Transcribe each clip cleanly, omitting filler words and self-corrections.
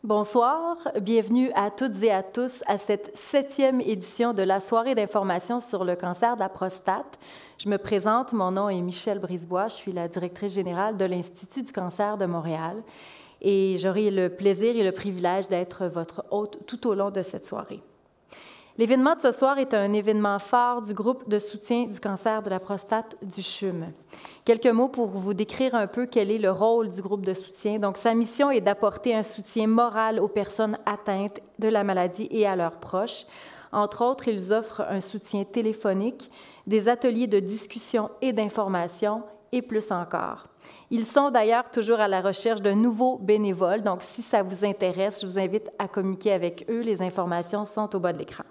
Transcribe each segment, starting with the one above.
Bonsoir, bienvenue à toutes et à tous à cette 7e édition de la soirée d'information sur le cancer de la prostate. Je me présente, mon nom est Michèle Brisebois, je suis la directrice générale de l'Institut du cancer de Montréal et j'aurai le plaisir et le privilège d'être votre hôte tout au long de cette soirée. L'événement de ce soir est un événement phare du groupe de soutien du cancer de la prostate du CHUM. Quelques mots pour vous décrire un peu quel est le rôle du groupe de soutien. Donc, sa mission est d'apporter un soutien moral aux personnes atteintes de la maladie et à leurs proches. Entre autres, ils offrent un soutien téléphonique, des ateliers de discussion et d'information, et plus encore. Ils sont d'ailleurs toujours à la recherche de nouveaux bénévoles, donc si ça vous intéresse, je vous invite à communiquer avec eux. Les informations sont au bas de l'écran.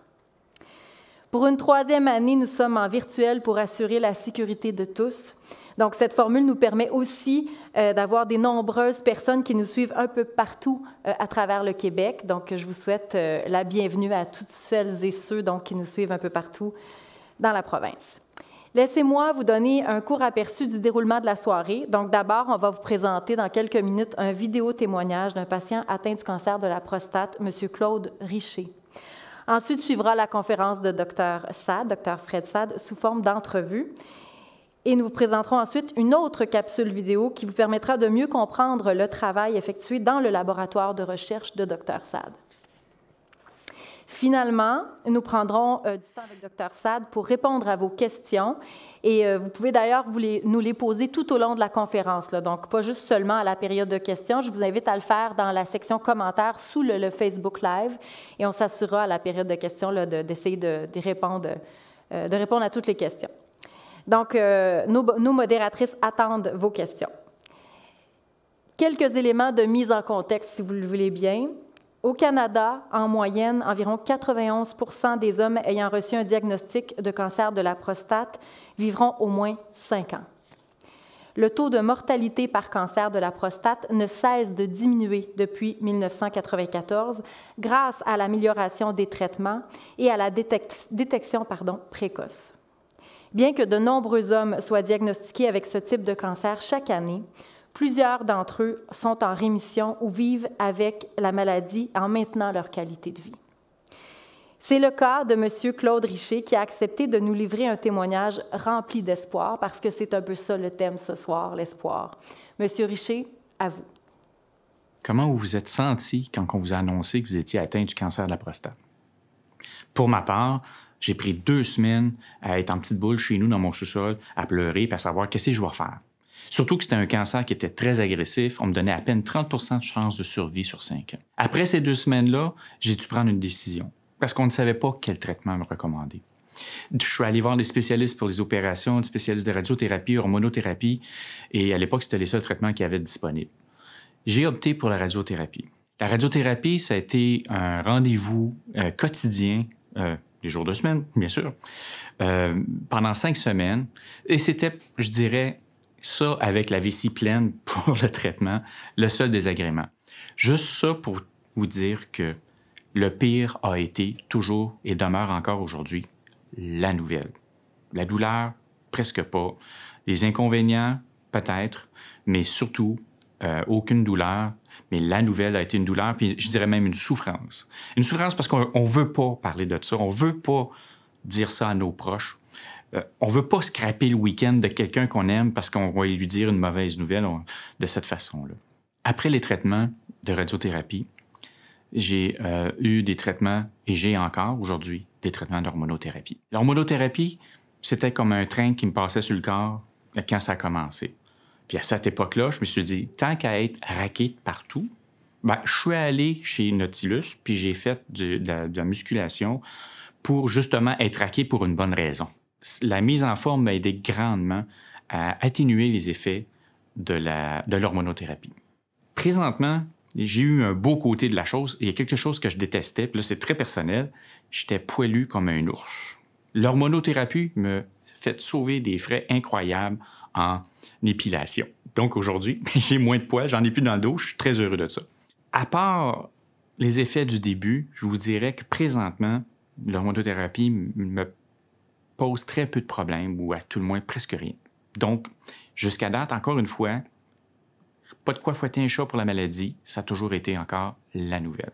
Pour une 3e année, nous sommes en virtuel pour assurer la sécurité de tous. Donc, cette formule nous permet aussi d'avoir des nombreuses personnes qui nous suivent un peu partout à travers le Québec. Donc, je vous souhaite la bienvenue à toutes celles et ceux donc, qui nous suivent un peu partout dans la province. Laissez-moi vous donner un court aperçu du déroulement de la soirée. Donc, d'abord, on va vous présenter dans quelques minutes un vidéo témoignage d'un patient atteint du cancer de la prostate, M. Claude Richer. Ensuite suivra la conférence de Dr. Sad, Dr. Fred Sad, sous forme d'entrevue. Et nous vous présenterons ensuite une autre capsule vidéo qui vous permettra de mieux comprendre le travail effectué dans le laboratoire de recherche de Dr. Sad. Finalement, nous prendrons du temps avec Dr. Sad pour répondre à vos questions et vous pouvez d'ailleurs nous les poser tout au long de la conférence, là, donc pas juste seulement à la période de questions. Je vous invite à le faire dans la section commentaires sous le Facebook Live et on s'assurera à la période de questions d'essayer de répondre à toutes les questions. Donc, nos modératrices attendent vos questions. Quelques éléments de mise en contexte, si vous le voulez bien. Au Canada, en moyenne, environ 91 % des hommes ayant reçu un diagnostic de cancer de la prostate vivront au moins 5 ans. Le taux de mortalité par cancer de la prostate ne cesse de diminuer depuis 1994 grâce à l'amélioration des traitements et à la détection précoce. Bien que de nombreux hommes soient diagnostiqués avec ce type de cancer chaque année, plusieurs d'entre eux sont en rémission ou vivent avec la maladie en maintenant leur qualité de vie. C'est le cas de M. Claude Richer qui a accepté de nous livrer un témoignage rempli d'espoir parce que c'est un peu ça le thème ce soir, l'espoir. M. Richer, à vous. Comment vous vous êtes senti quand on vous a annoncé que vous étiez atteint du cancer de la prostate? Pour ma part, j'ai pris 2 semaines à être en petite boule chez nous dans mon sous-sol, à pleurer et à savoir qu'est-ce que je vais faire. Surtout que c'était un cancer qui était très agressif. On me donnait à peine 30 % de chance de survie sur 5 ans. Après ces 2 semaines-là, j'ai dû prendre une décision parce qu'on ne savait pas quel traitement me recommander. Je suis allé voir des spécialistes pour les opérations, des spécialistes de radiothérapie, hormonothérapie, et à l'époque, c'était les seuls traitements qu'il y avait disponibles. J'ai opté pour la radiothérapie. La radiothérapie, ça a été un rendez-vous quotidien, les jours de semaine, bien sûr, pendant 5 semaines. Et c'était, je dirais, ça avec la vessie pleine pour le traitement, le seul désagrément. Juste ça pour vous dire que le pire a été toujours et demeure encore aujourd'hui la nouvelle. La douleur, presque pas. Les inconvénients, peut-être, mais surtout aucune douleur. Mais la nouvelle a été une douleur, puis je dirais même une souffrance. Une souffrance parce qu'on ne veut pas parler de ça, on ne veut pas dire ça à nos proches. On ne veut pas scraper le week-end de quelqu'un qu'on aime parce qu'on va lui dire une mauvaise nouvelle de cette façon-là. Après les traitements de radiothérapie, j'ai eu des traitements, et j'ai encore aujourd'hui des traitements d'hormonothérapie. L'hormonothérapie, c'était comme un train qui me passait sur le corps quand ça a commencé. Puis à cette époque-là, je me suis dit, tant qu'à être raqué de partout, je suis allé chez Nautilus, puis j'ai fait de la musculation pour justement être raqué pour une bonne raison. La mise en forme m'a aidé grandement à atténuer les effets de l'hormonothérapie. Présentement, j'ai eu un beau côté de la chose. Il y a quelque chose que je détestais, puis là, c'est très personnel. J'étais poilu comme un ours. L'hormonothérapie me fait sauver des frais incroyables en épilation. Donc aujourd'hui, j'ai moins de poids, j'en ai plus dans le dos, je suis très heureux de ça. À part les effets du début, je vous dirais que présentement, l'hormonothérapie me pose très peu de problèmes, ou à tout le moins presque rien. Donc, jusqu'à date, encore une fois, pas de quoi fouetter un chat pour la maladie, ça a toujours été encore la nouvelle.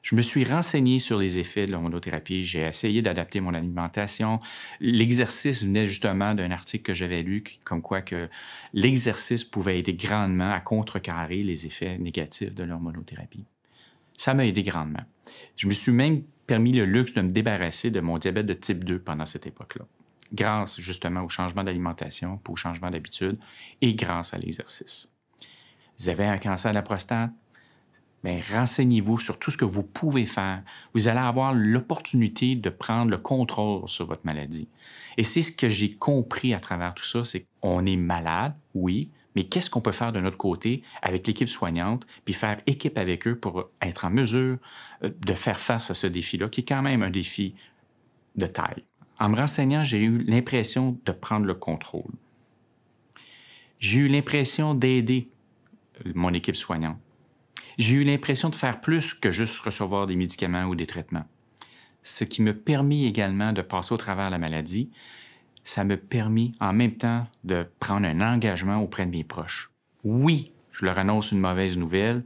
Je me suis renseigné sur les effets de l'hormonothérapie. J'ai essayé d'adapter mon alimentation. L'exercice venait justement d'un article que j'avais lu, comme quoi que l'exercice pouvait aider grandement à contrecarrer les effets négatifs de l'hormonothérapie. Ça m'a aidé grandement. Je me suis même permis le luxe de me débarrasser de mon diabète de type 2 pendant cette époque-là, grâce justement au changement d'alimentation, au changement d'habitude et grâce à l'exercice. Vous avez un cancer de la prostate? Bien, renseignez-vous sur tout ce que vous pouvez faire. Vous allez avoir l'opportunité de prendre le contrôle sur votre maladie. Et c'est ce que j'ai compris à travers tout ça, c'est qu'on est malade, oui, mais qu'est-ce qu'on peut faire de notre côté avec l'équipe soignante, puis faire équipe avec eux pour être en mesure de faire face à ce défi-là, qui est quand même un défi de taille. En me renseignant, j'ai eu l'impression de prendre le contrôle. J'ai eu l'impression d'aider mon équipe soignante. J'ai eu l'impression de faire plus que juste recevoir des médicaments ou des traitements. Ce qui me permet également de passer au travers de la maladie, ça me permet en même temps de prendre un engagement auprès de mes proches. Oui, je leur annonce une mauvaise nouvelle,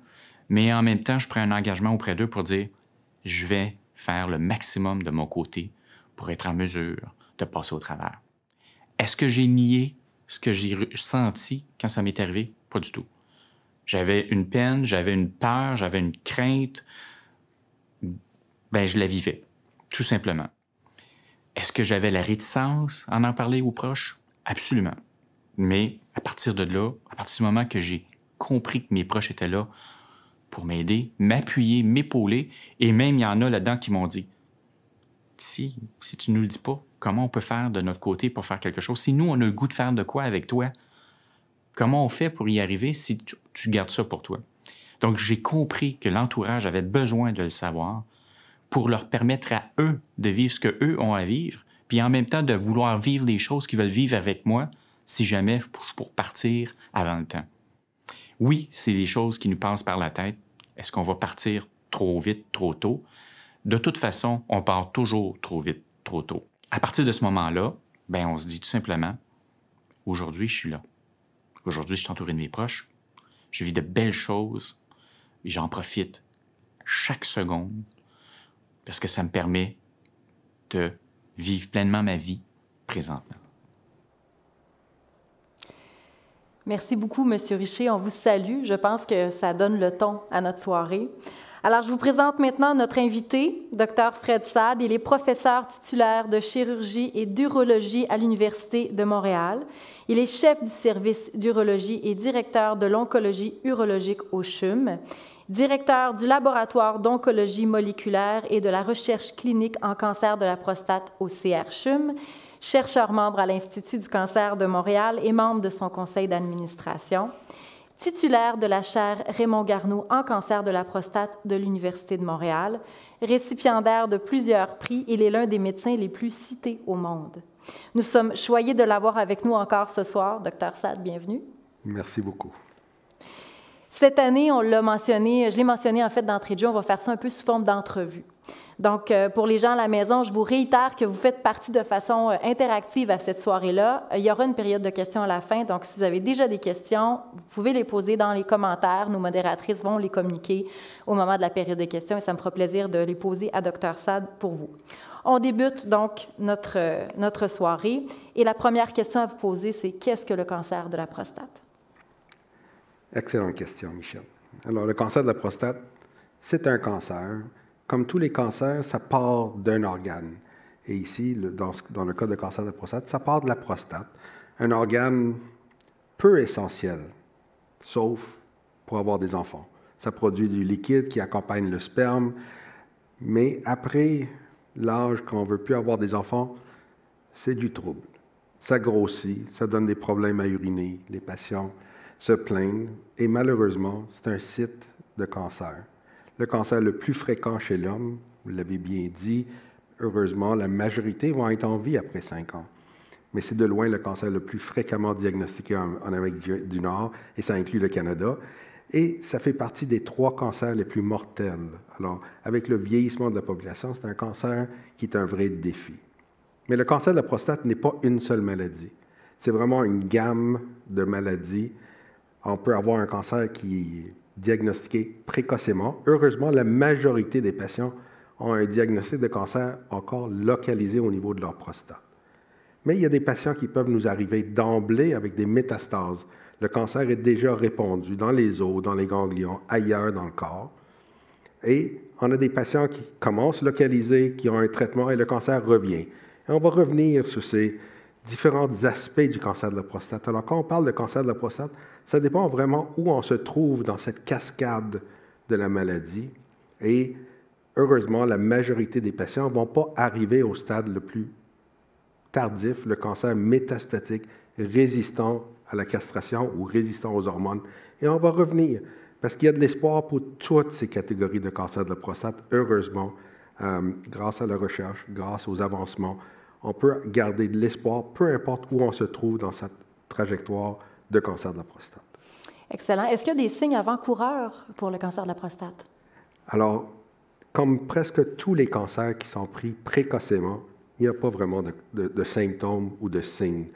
mais en même temps, je prends un engagement auprès d'eux pour dire « je vais faire le maximum de mon côté pour être en mesure de passer au travers. » Est-ce que j'ai nié ce que j'ai senti quand ça m'est arrivé? Pas du tout. J'avais une peine, j'avais une peur, j'avais une crainte. Bien, je la vivais, tout simplement. Est-ce que j'avais la réticence à en parler aux proches? Absolument. Mais à partir de là, à partir du moment que j'ai compris que mes proches étaient là pour m'aider, m'appuyer, m'épauler, et même il y en a là-dedans qui m'ont dit « Si tu ne nous le dis pas, comment on peut faire de notre côté pour faire quelque chose? Si nous, on a le goût de faire de quoi avec toi, comment on fait pour y arriver si tu gardes ça pour toi? » Donc, j'ai compris que l'entourage avait besoin de le savoir pour leur permettre à eux de vivre ce qu'eux ont à vivre, puis en même temps de vouloir vivre les choses qu'ils veulent vivre avec moi si jamais pour partir avant le temps. Oui, c'est des choses qui nous passent par la tête. Est-ce qu'on va partir trop vite, trop tôt? De toute façon, on part toujours trop vite, trop tôt. À partir de ce moment-là, bien, on se dit tout simplement, aujourd'hui, je suis là. Aujourd'hui, je suis entouré de mes proches. Je vis de belles choses et j'en profite chaque seconde parce que ça me permet de vivre pleinement ma vie présentement. Merci beaucoup, M. Richer. On vous salue. Je pense que ça donne le ton à notre soirée. Alors, je vous présente maintenant notre invité, Dr Fred Saad. Il est professeur titulaire de chirurgie et d'urologie à l'Université de Montréal. Il est chef du service d'urologie et directeur de l'oncologie urologique au CHUM, directeur du laboratoire d'oncologie moléculaire et de la recherche clinique en cancer de la prostate au CRCHUM, chercheur membre à l'Institut du cancer de Montréal et membre de son conseil d'administration, titulaire de la chaire Raymond Garneau en cancer de la prostate de l'Université de Montréal, récipiendaire de plusieurs prix, il est l'un des médecins les plus cités au monde. Nous sommes choyés de l'avoir avec nous encore ce soir. Dr Saad, bienvenue. Merci beaucoup. Cette année, on l'a mentionné, je l'ai mentionné en fait d'entrée de jeu, on va faire ça un peu sous forme d'entrevue. Donc, pour les gens à la maison, je vous réitère que vous faites partie de façon interactive à cette soirée-là. Il y aura une période de questions à la fin, donc si vous avez déjà des questions, vous pouvez les poser dans les commentaires. Nos modératrices vont les communiquer au moment de la période de questions et ça me fera plaisir de les poser à Dr Saad pour vous. On débute donc notre soirée et la première question à vous poser, c'est qu'est-ce que le cancer de la prostate? Excellente question, Michel. Alors, le cancer de la prostate, c'est un cancer. Comme tous les cancers, ça part d'un organe. Et ici, dans le cas de cancer de la prostate, ça part de la prostate, un organe peu essentiel, sauf pour avoir des enfants. Ça produit du liquide qui accompagne le sperme, mais après l'âge qu'on ne veut plus avoir des enfants, c'est du trouble. Ça grossit, ça donne des problèmes à uriner, les patients se plaignent, et malheureusement, c'est un site de cancer. Le cancer le plus fréquent chez l'homme, vous l'avez bien dit, heureusement, la majorité vont être en vie après 5 ans. Mais c'est de loin le cancer le plus fréquemment diagnostiqué en Amérique du Nord, et ça inclut le Canada. Et ça fait partie des 3 cancers les plus mortels. Alors, avec le vieillissement de la population, c'est un cancer qui est un vrai défi. Mais le cancer de la prostate n'est pas une seule maladie. C'est vraiment une gamme de maladies on peut avoir un cancer qui est diagnostiqué précocement. Heureusement, la majorité des patients ont un diagnostic de cancer encore localisé au niveau de leur prostate. Mais il y a des patients qui peuvent nous arriver d'emblée avec des métastases. Le cancer est déjà répandu dans les os, dans les ganglions, ailleurs dans le corps. Et on a des patients qui commencent localisés, qui ont un traitement et le cancer revient. Et on va revenir sur ces différents aspects du cancer de la prostate. Alors, quand on parle de cancer de la prostate, ça dépend vraiment où on se trouve dans cette cascade de la maladie. Et heureusement, la majorité des patients ne vont pas arriver au stade le plus tardif, le cancer métastatique résistant à la castration ou résistant aux hormones. Et on va revenir, parce qu'il y a de l'espoir pour toutes ces catégories de cancer de la prostate, heureusement, grâce à la recherche, grâce aux avancements, on peut garder de l'espoir, peu importe où on se trouve dans cette trajectoire de cancer de la prostate. Excellent. Est-ce qu'il y a des signes avant-coureurs pour le cancer de la prostate? Alors, comme presque tous les cancers qui sont pris précocement, il n'y a pas vraiment de symptômes ou de signes.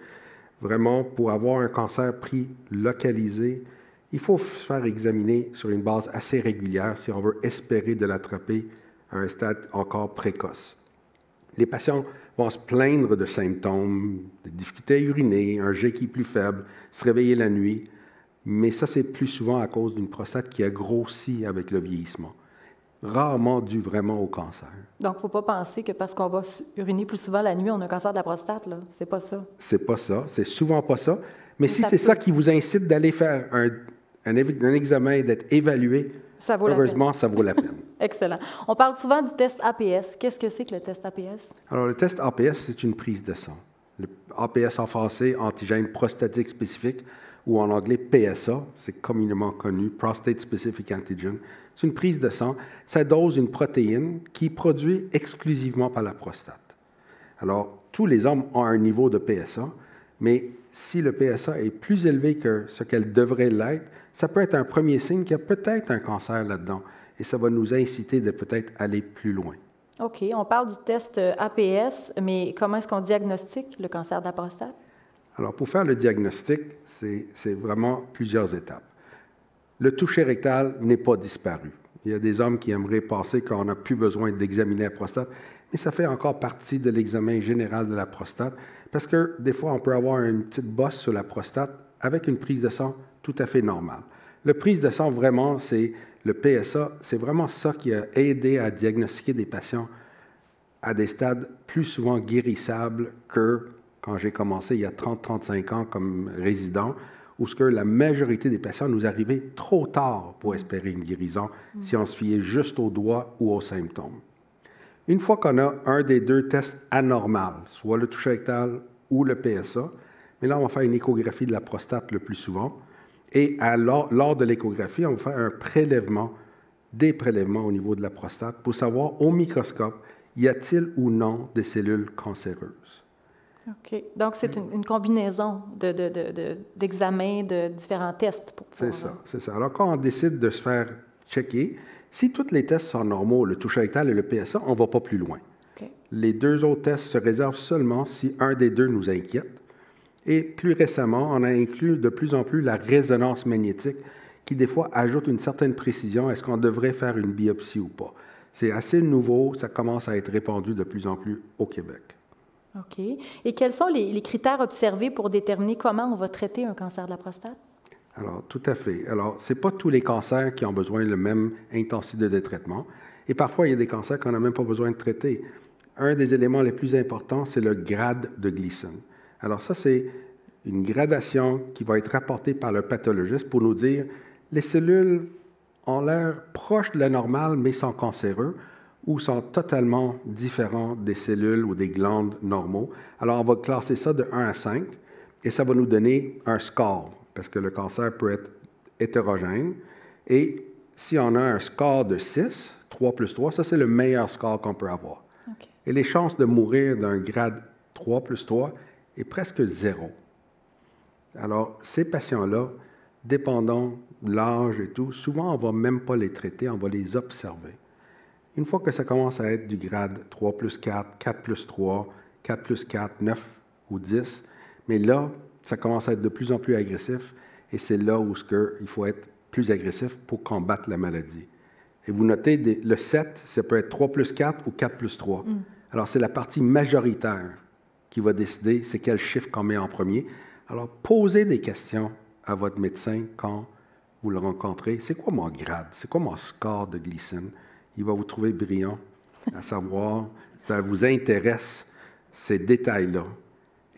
Vraiment, pour avoir un cancer pris localisé, il faut se faire examiner sur une base assez régulière si on veut espérer de l'attraper à un stade encore précoce. Les patients vont se plaindre de symptômes, de difficultés à uriner, un jet qui est plus faible, se réveiller la nuit, mais ça, c'est plus souvent à cause d'une prostate qui a grossi avec le vieillissement. Rarement dû vraiment au cancer. Donc, il ne faut pas penser que parce qu'on va uriner plus souvent la nuit, on a un cancer de la prostate, là. C'est pas ça. C'est pas ça. C'est souvent pas ça. Mais si c'est ça qui vous incite d'aller faire un examen et d'être évalué, heureusement, ça vaut la peine. Excellent. On parle souvent du test APS. Qu'est-ce que c'est que le test APS? Alors, le test APS, c'est une prise de sang. Le APS en français, antigène prostatique spécifique, ou en anglais PSA, c'est communément connu, Prostate Specific Antigen. C'est une prise de sang. Ça dose une protéine qui est produite exclusivement par la prostate. Alors, tous les hommes ont un niveau de PSA, mais si le PSA est plus élevé que ce qu'elle devrait l'être, ça peut être un premier signe qu'il y a peut-être un cancer là-dedans, et ça va nous inciter de peut-être aller plus loin. OK. On parle du test APS, mais comment est-ce qu'on diagnostique le cancer de la prostate? Alors, pour faire le diagnostic, c'est vraiment plusieurs étapes. Le toucher rectal n'est pas disparu. Il y a des hommes qui aimeraient penser qu'on n'a plus besoin d'examiner la prostate, mais ça fait encore partie de l'examen général de la prostate, parce que des fois, on peut avoir une petite bosse sur la prostate avec une prise de sang tout à fait normale. La prise de sang, vraiment, c'est le PSA, c'est vraiment ça qui a aidé à diagnostiquer des patients à des stades plus souvent guérissables que quand j'ai commencé il y a 30-35 ans comme résident, où ce que la majorité des patients nous arrivaient trop tard pour espérer une guérison si on se fiait juste aux doigts ou aux symptômes. Une fois qu'on a un des deux tests anormaux, soit le toucher rectal ou le PSA, mais là, on va faire une échographie de la prostate le plus souvent, et lors de l'échographie, on va faire des prélèvements au niveau de la prostate pour savoir au microscope, y a-t-il ou non des cellules cancéreuses. OK. Donc, c'est une combinaison d'examens, de différents tests. C'est ça. Alors, quand on décide de se faire checker, si tous les tests sont normaux, le toucher rectal et le PSA, on ne va pas plus loin. Okay. Les deux autres tests se réservent seulement si un des deux nous inquiète. Et plus récemment, on a inclus de plus en plus la résonance magnétique qui, des fois, ajoute une certaine précision. Est-ce qu'on devrait faire une biopsie ou pas? C'est assez nouveau. Ça commence à être répandu de plus en plus au Québec. OK. Et quels sont les critères observés pour déterminer comment on va traiter un cancer de la prostate? Alors, tout à fait. Alors, ce n'est pas tous les cancers qui ont besoin de la même intensité de traitement. Et parfois, il y a des cancers qu'on n'a même pas besoin de traiter. Un des éléments les plus importants, c'est le grade de Gleason. Alors, ça, c'est une gradation qui va être rapportée par le pathologiste pour nous dire les cellules ont l'air proches de la normale, mais sont cancéreux, ou sont totalement différents des cellules ou des glandes normaux. Alors, on va classer ça de 1 à 5, et ça va nous donner un score, parce que le cancer peut être hétérogène. Et si on a un score de 6, 3 plus 3, ça, c'est le meilleur score qu'on peut avoir. Okay. Et les chances de mourir d'un grade 3 plus 3 est presque 0. Alors, ces patients-là, dépendant de l'âge et tout, souvent, on ne va même pas les traiter, on va les observer. Une fois que ça commence à être du grade 3 plus 4, 4 plus 3, 4 plus 4, 9 ou 10, mais là, ça commence à être de plus en plus agressif et c'est là où il faut être plus agressif pour combattre la maladie. Et vous notez, le 7, ça peut être 3 plus 4 ou 4 plus 3. Alors, c'est la partie majoritaire qui va décider c'est quel chiffre qu'on met en premier. Alors, posez des questions à votre médecin quand vous le rencontrez. C'est quoi mon grade? C'est quoi mon score de glycine? Il va vous trouver brillant à savoir, ça vous intéresse, ces détails-là.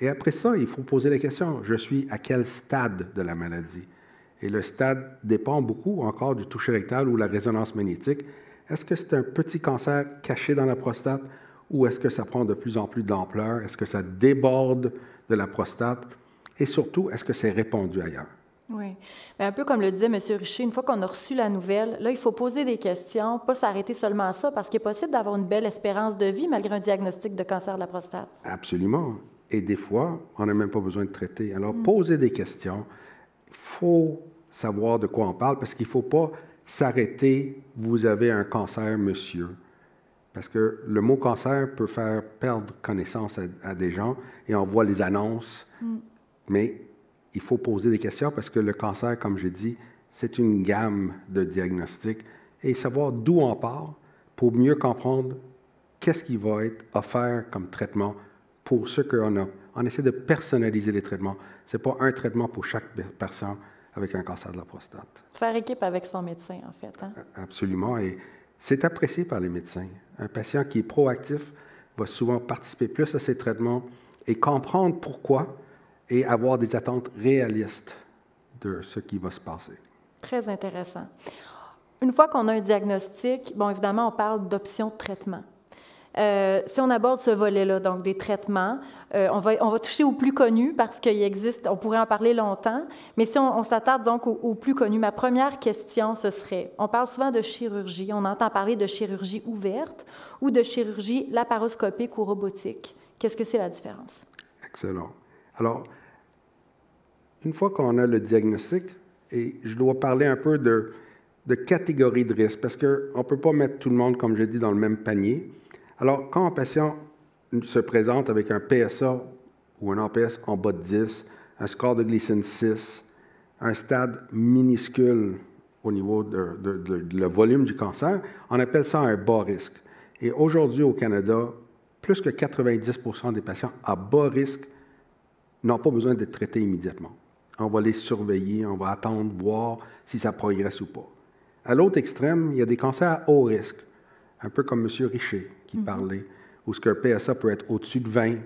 Et après ça, il faut poser la question, je suis à quel stade de la maladie? Et le stade dépend beaucoup encore du toucher rectal ou la résonance magnétique. Est-ce que c'est un petit cancer caché dans la prostate ou est-ce que ça prend de plus en plus d'ampleur? Est-ce que ça déborde de la prostate? Et surtout, est-ce que c'est répandu ailleurs? Oui. Bien, un peu comme le disait M. Richer, une fois qu'on a reçu la nouvelle, là, il faut poser des questions, pas s'arrêter seulement à ça, parce qu'il est possible d'avoir une belle espérance de vie malgré un diagnostic de cancer de la prostate. Absolument. Et des fois, on n'a même pas besoin de traiter. Alors, posez des questions. Il faut savoir de quoi on parle, parce qu'il ne faut pas s'arrêter, vous avez un cancer, monsieur. Parce que le mot cancer peut faire perdre connaissance à des gens, et on voit les annonces, mais il faut poser des questions parce que le cancer, comme j'ai dit, c'est une gamme de diagnostics et savoir d'où on part pour mieux comprendre qu'est-ce qui va être offert comme traitement pour ce qu'on a. On essaie de personnaliser les traitements. Ce n'est pas un traitement pour chaque personne avec un cancer de la prostate. Faire équipe avec son médecin, en fait. Hein? Absolument. Et c'est apprécié par les médecins. Un patient qui est proactif va souvent participer plus à ces traitements et comprendre pourquoi et avoir des attentes réalistes de ce qui va se passer. Très intéressant. Une fois qu'on a un diagnostic, bon, évidemment, on parle d'options de traitement. Si on aborde ce volet-là, donc des traitements, on va toucher aux plus connus parce qu'il existe, on pourrait en parler longtemps, mais si on s'attarde donc aux plus connus, ma première question, ce serait, on parle souvent de chirurgie, on entend parler de chirurgie ouverte ou de chirurgie laparoscopique ou robotique. Qu'est-ce que c'est la différence? Excellent. Alors, une fois qu'on a le diagnostic, et je dois parler un peu de catégorie de risque, parce qu'on ne peut pas mettre tout le monde, comme je dis, dans le même panier. Alors, quand un patient se présente avec un PSA ou un APS en bas de 10, un score de glycine 6, un stade minuscule au niveau de le volume du cancer, on appelle ça un bas risque. Et aujourd'hui, au Canada, plus que 90% des patients à bas risque n'ont pas besoin d'être traités immédiatement. On va les surveiller, on va attendre, voir si ça progresse ou pas. À l'autre extrême, il y a des cancers à haut risque, un peu comme M. Richer qui parlait, où ce qu'un PSA peut être au-dessus de 20,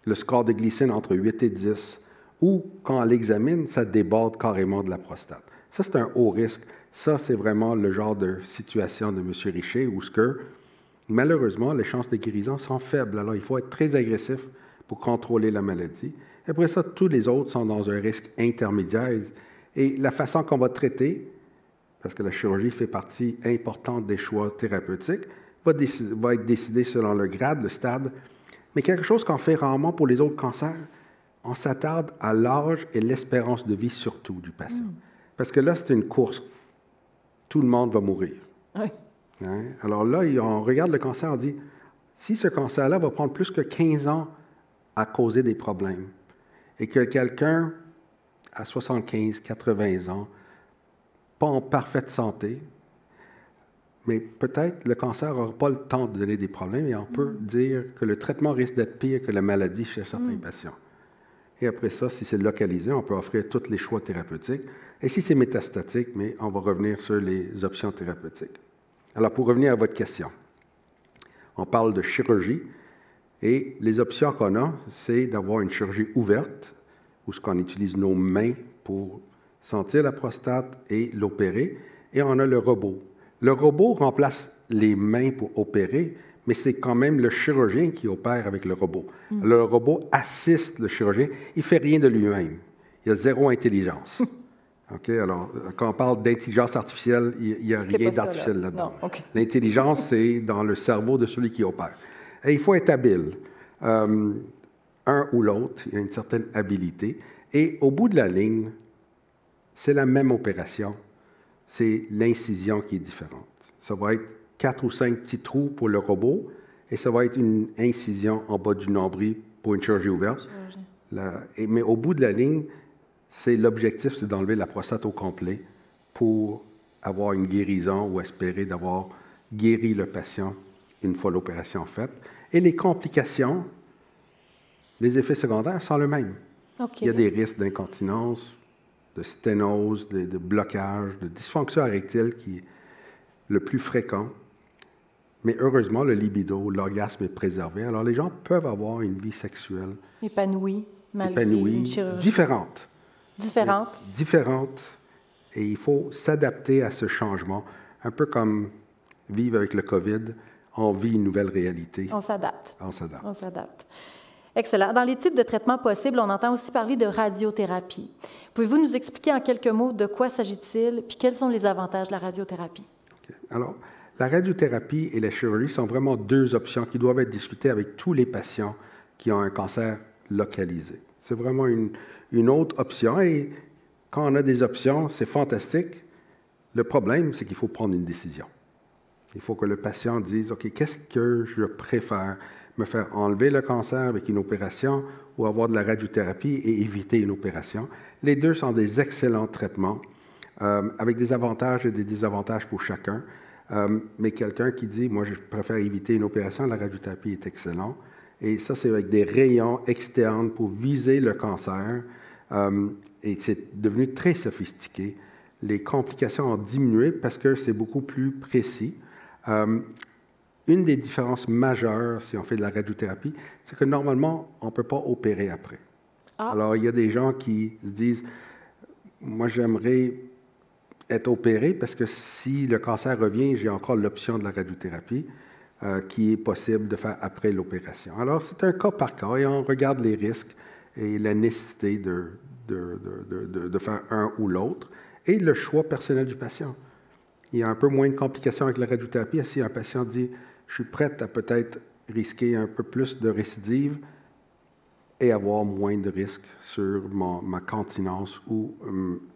le score de glycine entre 8 et 10, ou quand on l'examine, ça déborde carrément de la prostate. Ça, c'est un haut risque. Ça, c'est vraiment le genre de situation de M. Richer, où ce que, malheureusement, les chances de guérison sont faibles. Alors, il faut être très agressif pour contrôler la maladie. Après ça, tous les autres sont dans un risque intermédiaire. Et la façon qu'on va traiter, parce que la chirurgie fait partie importante des choix thérapeutiques, va être décidée selon le grade, le stade. Mais quelque chose qu'on fait rarement pour les autres cancers, on s'attarde à l'âge et l'espérance de vie surtout du patient. Parce que là, c'est une course. Tout le monde va mourir. Oui. Hein? Alors là, on regarde le cancer, on dit, si ce cancer-là va prendre plus que 15 ans à causer des problèmes, et que quelqu'un à 75, 80 ans, pas en parfaite santé, mais peut-être le cancer n'aura pas le temps de donner des problèmes et on peut dire que le traitement risque d'être pire que la maladie chez certains patients. Et après ça, si c'est localisé, on peut offrir tous les choix thérapeutiques. Et si c'est métastatique, mais on va revenir sur les options thérapeutiques. Alors, pour revenir à votre question, on parle de chirurgie. Et les options qu'on a, c'est d'avoir une chirurgie ouverte, où ce qu'on utilise nos mains pour sentir la prostate et l'opérer. Et on a le robot. Le robot remplace les mains pour opérer, mais c'est quand même le chirurgien qui opère avec le robot. Le robot assiste le chirurgien. Il ne fait rien de lui-même. Il a zéro intelligence. OK? Alors, quand on parle d'intelligence artificielle, il n'y a rien d'artificiel là-dedans. Okay. L'intelligence, c'est dans le cerveau de celui qui opère. Et il faut être habile. Un ou l'autre, il y a une certaine habileté. Et au bout de la ligne, c'est la même opération. C'est l'incision qui est différente. Ça va être 4 ou 5 petits trous pour le robot et ça va être une incision en bas du nombril pour une chirurgie ouverte. Mais au bout de la ligne, l'objectif, c'est d'enlever la prostate au complet pour avoir une guérison ou espérer d'avoir guéri le patient une fois l'opération faite. Et les complications, les effets secondaires sont les mêmes. OK. Il y a des risques d'incontinence, de sténose, de blocage, de dysfonction érectile qui est le plus fréquent. Mais heureusement, le libido, l'orgasme est préservé. Alors, les gens peuvent avoir une vie sexuelle Épanouie, malgré une chirurgie. différente. Différente. Différente. Et il faut s'adapter à ce changement. Un peu comme vivre avec le COVID, on vit une nouvelle réalité. On s'adapte. On s'adapte. On s'adapte. Excellent. Dans les types de traitements possibles, on entend aussi parler de radiothérapie. Pouvez-vous nous expliquer en quelques mots de quoi s'agit-il, puis quels sont les avantages de la radiothérapie? Okay. Alors, la radiothérapie et la chirurgie sont vraiment deux options qui doivent être discutées avec tous les patients qui ont un cancer localisé. C'est vraiment une autre option. Et quand on a des options, c'est fantastique. Le problème, c'est qu'il faut prendre une décision. Il faut que le patient dise, OK, qu'est-ce que je préfère? Me faire enlever le cancer avec une opération ou avoir de la radiothérapie et éviter une opération. Les deux sont des excellents traitements avec des avantages et des désavantages pour chacun. Mais quelqu'un qui dit, moi, je préfère éviter une opération, la radiothérapie est excellent. Et ça, c'est avec des rayons externes pour viser le cancer. Et c'est devenu très sophistiqué. Les complications ont diminué parce que c'est beaucoup plus précis. Une des différences majeures, si on fait de la radiothérapie, c'est que normalement, on ne peut pas opérer après. Ah. Alors, il y a des gens qui se disent, moi, j'aimerais être opéré parce que si le cancer revient, j'ai encore l'option de la radiothérapie qui est possible de faire après l'opération. Alors, c'est un cas par cas et on regarde les risques et la nécessité de faire un ou l'autre et le choix personnel du patient. Il y a un peu moins de complications avec la radiothérapie. Si un patient dit « je suis prêt à peut-être risquer un peu plus de récidive et avoir moins de risques sur ma continence ou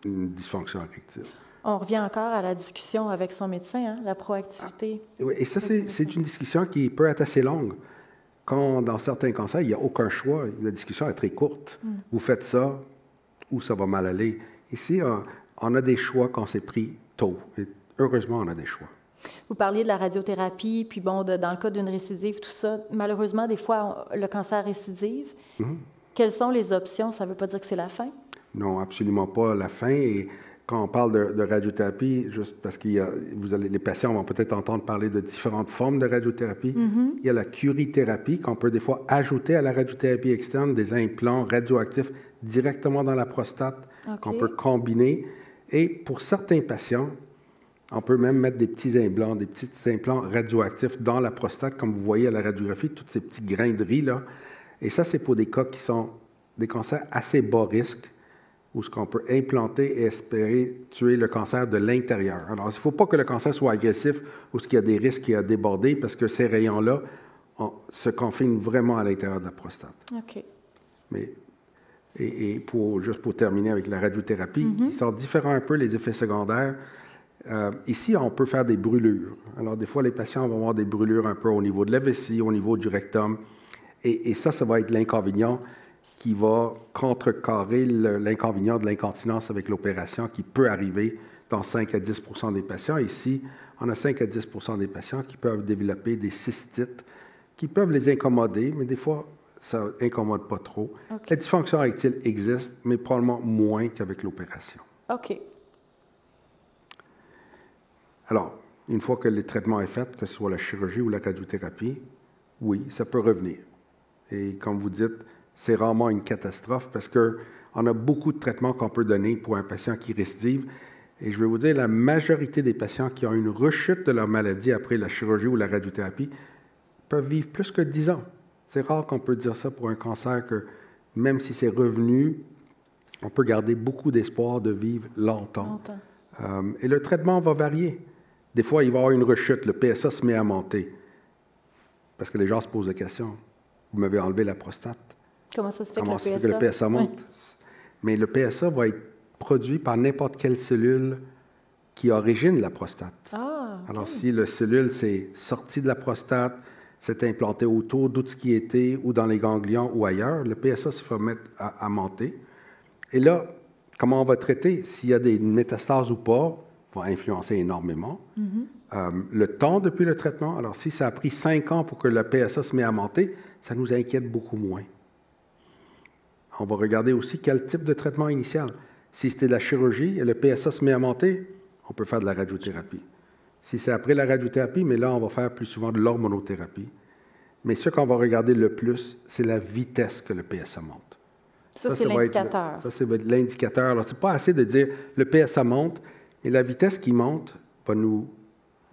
une dysfonction érectile ». On revient encore à la discussion avec son médecin, hein, la proactivité. Oui, et ça, c'est une discussion qui peut être assez longue. Quand, dans certains cancers, il n'y a aucun choix, la discussion est très courte. Vous faites ça ou ça va mal aller. Ici, on a des choix quand c'est pris tôt. Et heureusement, on a des choix. Vous parliez de la radiothérapie, puis bon, dans le cas d'une récidive, tout ça. Malheureusement, des fois, le cancer récidive. Quelles sont les options? Ça ne veut pas dire que c'est la fin? Non, absolument pas la fin. Et quand on parle de radiothérapie, juste parce que les patients vont peut-être entendre parler de différentes formes de radiothérapie. Il y a la curithérapie qu'on peut des fois ajouter à la radiothérapie externe, des implants radioactifs directement dans la prostate, qu'on peut combiner. Et pour certains patients, on peut même mettre des petits implants radioactifs dans la prostate, comme vous voyez à la radiographie, tous ces petits grains de riz là. Et ça, c'est pour des cas qui sont des cancers assez bas risque, où ce qu'on peut implanter et espérer tuer le cancer de l'intérieur. Alors, il ne faut pas que le cancer soit agressif ou qu'il y a des risques à déborder, parce que ces rayons-là se confinent vraiment à l'intérieur de la prostate. OK. Mais, juste pour terminer avec la radiothérapie, qui sont différents un peu les effets secondaires, ici, on peut faire des brûlures. Alors, des fois, les patients vont avoir des brûlures un peu au niveau de la vessie, au niveau du rectum, et ça va être l'inconvénient qui va contrecarrer l'inconvénient de l'incontinence avec l'opération qui peut arriver dans 5 à 10 % des patients. Ici, on a 5 à 10 % des patients qui peuvent développer des cystites qui peuvent les incommoder, mais des fois, ça n'incommode pas trop. Okay. La dysfonction érectile existe, mais probablement moins qu'avec l'opération. OK. Alors, une fois que le traitement est fait, que ce soit la chirurgie ou la radiothérapie, oui, ça peut revenir. Et comme vous dites, c'est rarement une catastrophe parce qu'on a beaucoup de traitements qu'on peut donner pour un patient qui récidive. Et je vais vous dire, la majorité des patients qui ont une rechute de leur maladie après la chirurgie ou la radiothérapie peuvent vivre plus que 10 ans. C'est rare qu'on peut dire ça pour un cancer que, même si c'est revenu, on peut garder beaucoup d'espoir de vivre longtemps. Et le traitement va varier. Des fois, il va y avoir une rechute, le PSA se met à monter. Parce que les gens se posent la question. Vous m'avez enlevé la prostate. Comment ça se fait que le PSA monte? Oui. Mais le PSA va être produit par n'importe quelle cellule qui origine la prostate. Ah, okay. Alors, si la cellule s'est sortie de la prostate, s'est implantée autour d'où ce qui était, ou dans les ganglions ou ailleurs, le PSA se va mettre à monter. Et là, Comment on va traiter? S'il y a des métastases ou pas, va influencer énormément. Le temps depuis le traitement, alors si ça a pris 5 ans pour que le PSA se mette à monter, ça nous inquiète beaucoup moins. On va regarder aussi quel type de traitement initial. Si c'était de la chirurgie et le PSA se met à monter, on peut faire de la radiothérapie. Si c'est après la radiothérapie, mais là, on va faire plus souvent de l'hormonothérapie. Mais ce qu'on va regarder le plus, c'est la vitesse que le PSA monte. Ça c'est l'indicateur. Ça, c'est l'indicateur. Alors, c'est pas assez de dire le PSA monte, mais la vitesse qui monte va nous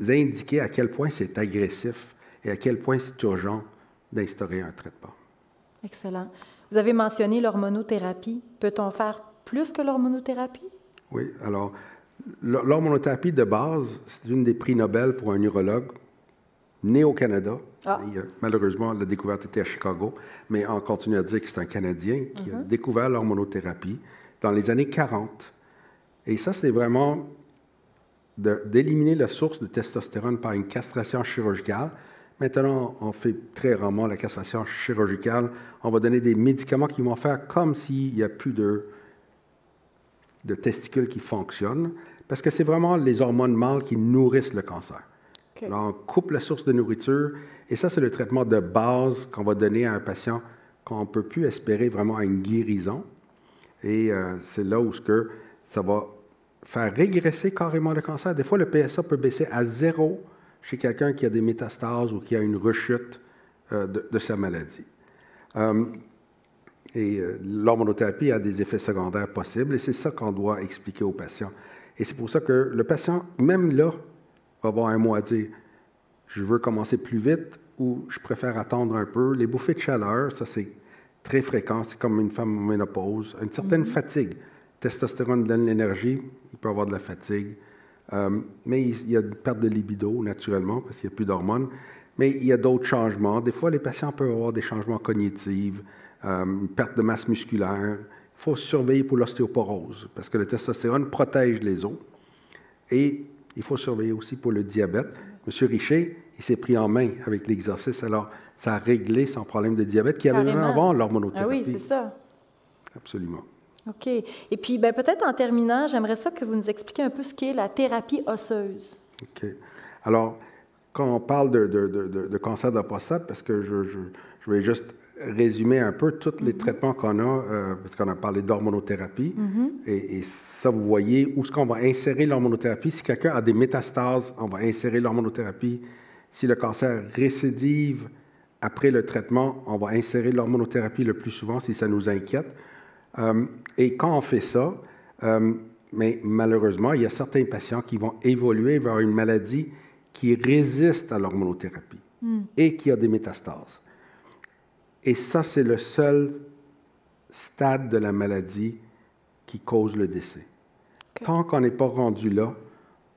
indiquer à quel point c'est agressif et à quel point c'est urgent d'instaurer un traitement. Excellent. Vous avez mentionné l'hormonothérapie. Peut-on faire plus que l'hormonothérapie? Oui, alors, l'hormonothérapie de base, c'est une des prix Nobel pour un urologue né au Canada. Malheureusement, la découverte était à Chicago, mais on continue à dire que c'est un Canadien qui a découvert l'hormonothérapie dans les années 40. Et ça, c'est vraiment d'éliminer la source de testostérone par une castration chirurgicale. Maintenant, on fait très rarement la castration chirurgicale. On va donner des médicaments qui vont faire comme s'il n'y a plus de testicules qui fonctionnent, parce que c'est vraiment les hormones mâles qui nourrissent le cancer. Okay. Alors, on coupe la source de nourriture, et ça, c'est le traitement de base qu'on va donner à un patient qu'on ne peut plus espérer vraiment à une guérison. Et c'est là où ça va faire régresser carrément le cancer. Des fois, le PSA peut baisser à 0 chez quelqu'un qui a des métastases ou qui a une rechute de sa maladie. L'hormonothérapie a des effets secondaires possibles, et c'est ça qu'on doit expliquer aux patients. Et c'est pour ça que le patient, même là, va avoir un mot à dire. Je veux commencer plus vite ou je préfère attendre un peu. Les bouffées de chaleur, ça c'est très fréquent, c'est comme une femme en ménopause. Une certaine fatigue. Testostérone donne l'énergie, il peut avoir de la fatigue. Mais il y a une perte de libido, naturellement, parce qu'il n'y a plus d'hormones. Mais il y a d'autres changements. Des fois, les patients peuvent avoir des changements cognitifs, une perte de masse musculaire. Il faut surveiller pour l'ostéoporose, parce que le testostérone protège les os. Et il faut surveiller aussi pour le diabète. M. Richer, il s'est pris en main avec l'exercice. Alors, ça a réglé son problème de diabète qui avait même avant l'hormonothérapie. Ah oui, c'est ça. Absolument. OK. Et puis, peut-être en terminant, j'aimerais ça que vous nous expliquiez un peu ce qu'est la thérapie osseuse. OK. Alors, quand on parle de cancer de la prostate, parce que je vais juste résumer un peu tous les traitements qu'on a, parce qu'on a parlé d'hormonothérapie, et ça, vous voyez où est-ce qu'on va insérer l'hormonothérapie. Si quelqu'un a des métastases, on va insérer l'hormonothérapie. Si le cancer récidive après le traitement, on va insérer l'hormonothérapie le plus souvent si ça nous inquiète. Et quand on fait ça, mais malheureusement, il y a certains patients qui vont évoluer vers une maladie qui résiste à l'hormonothérapie et qui a des métastases. Et ça, c'est le seul stade de la maladie qui cause le décès. Okay. Tant qu'on n'est pas rendu là,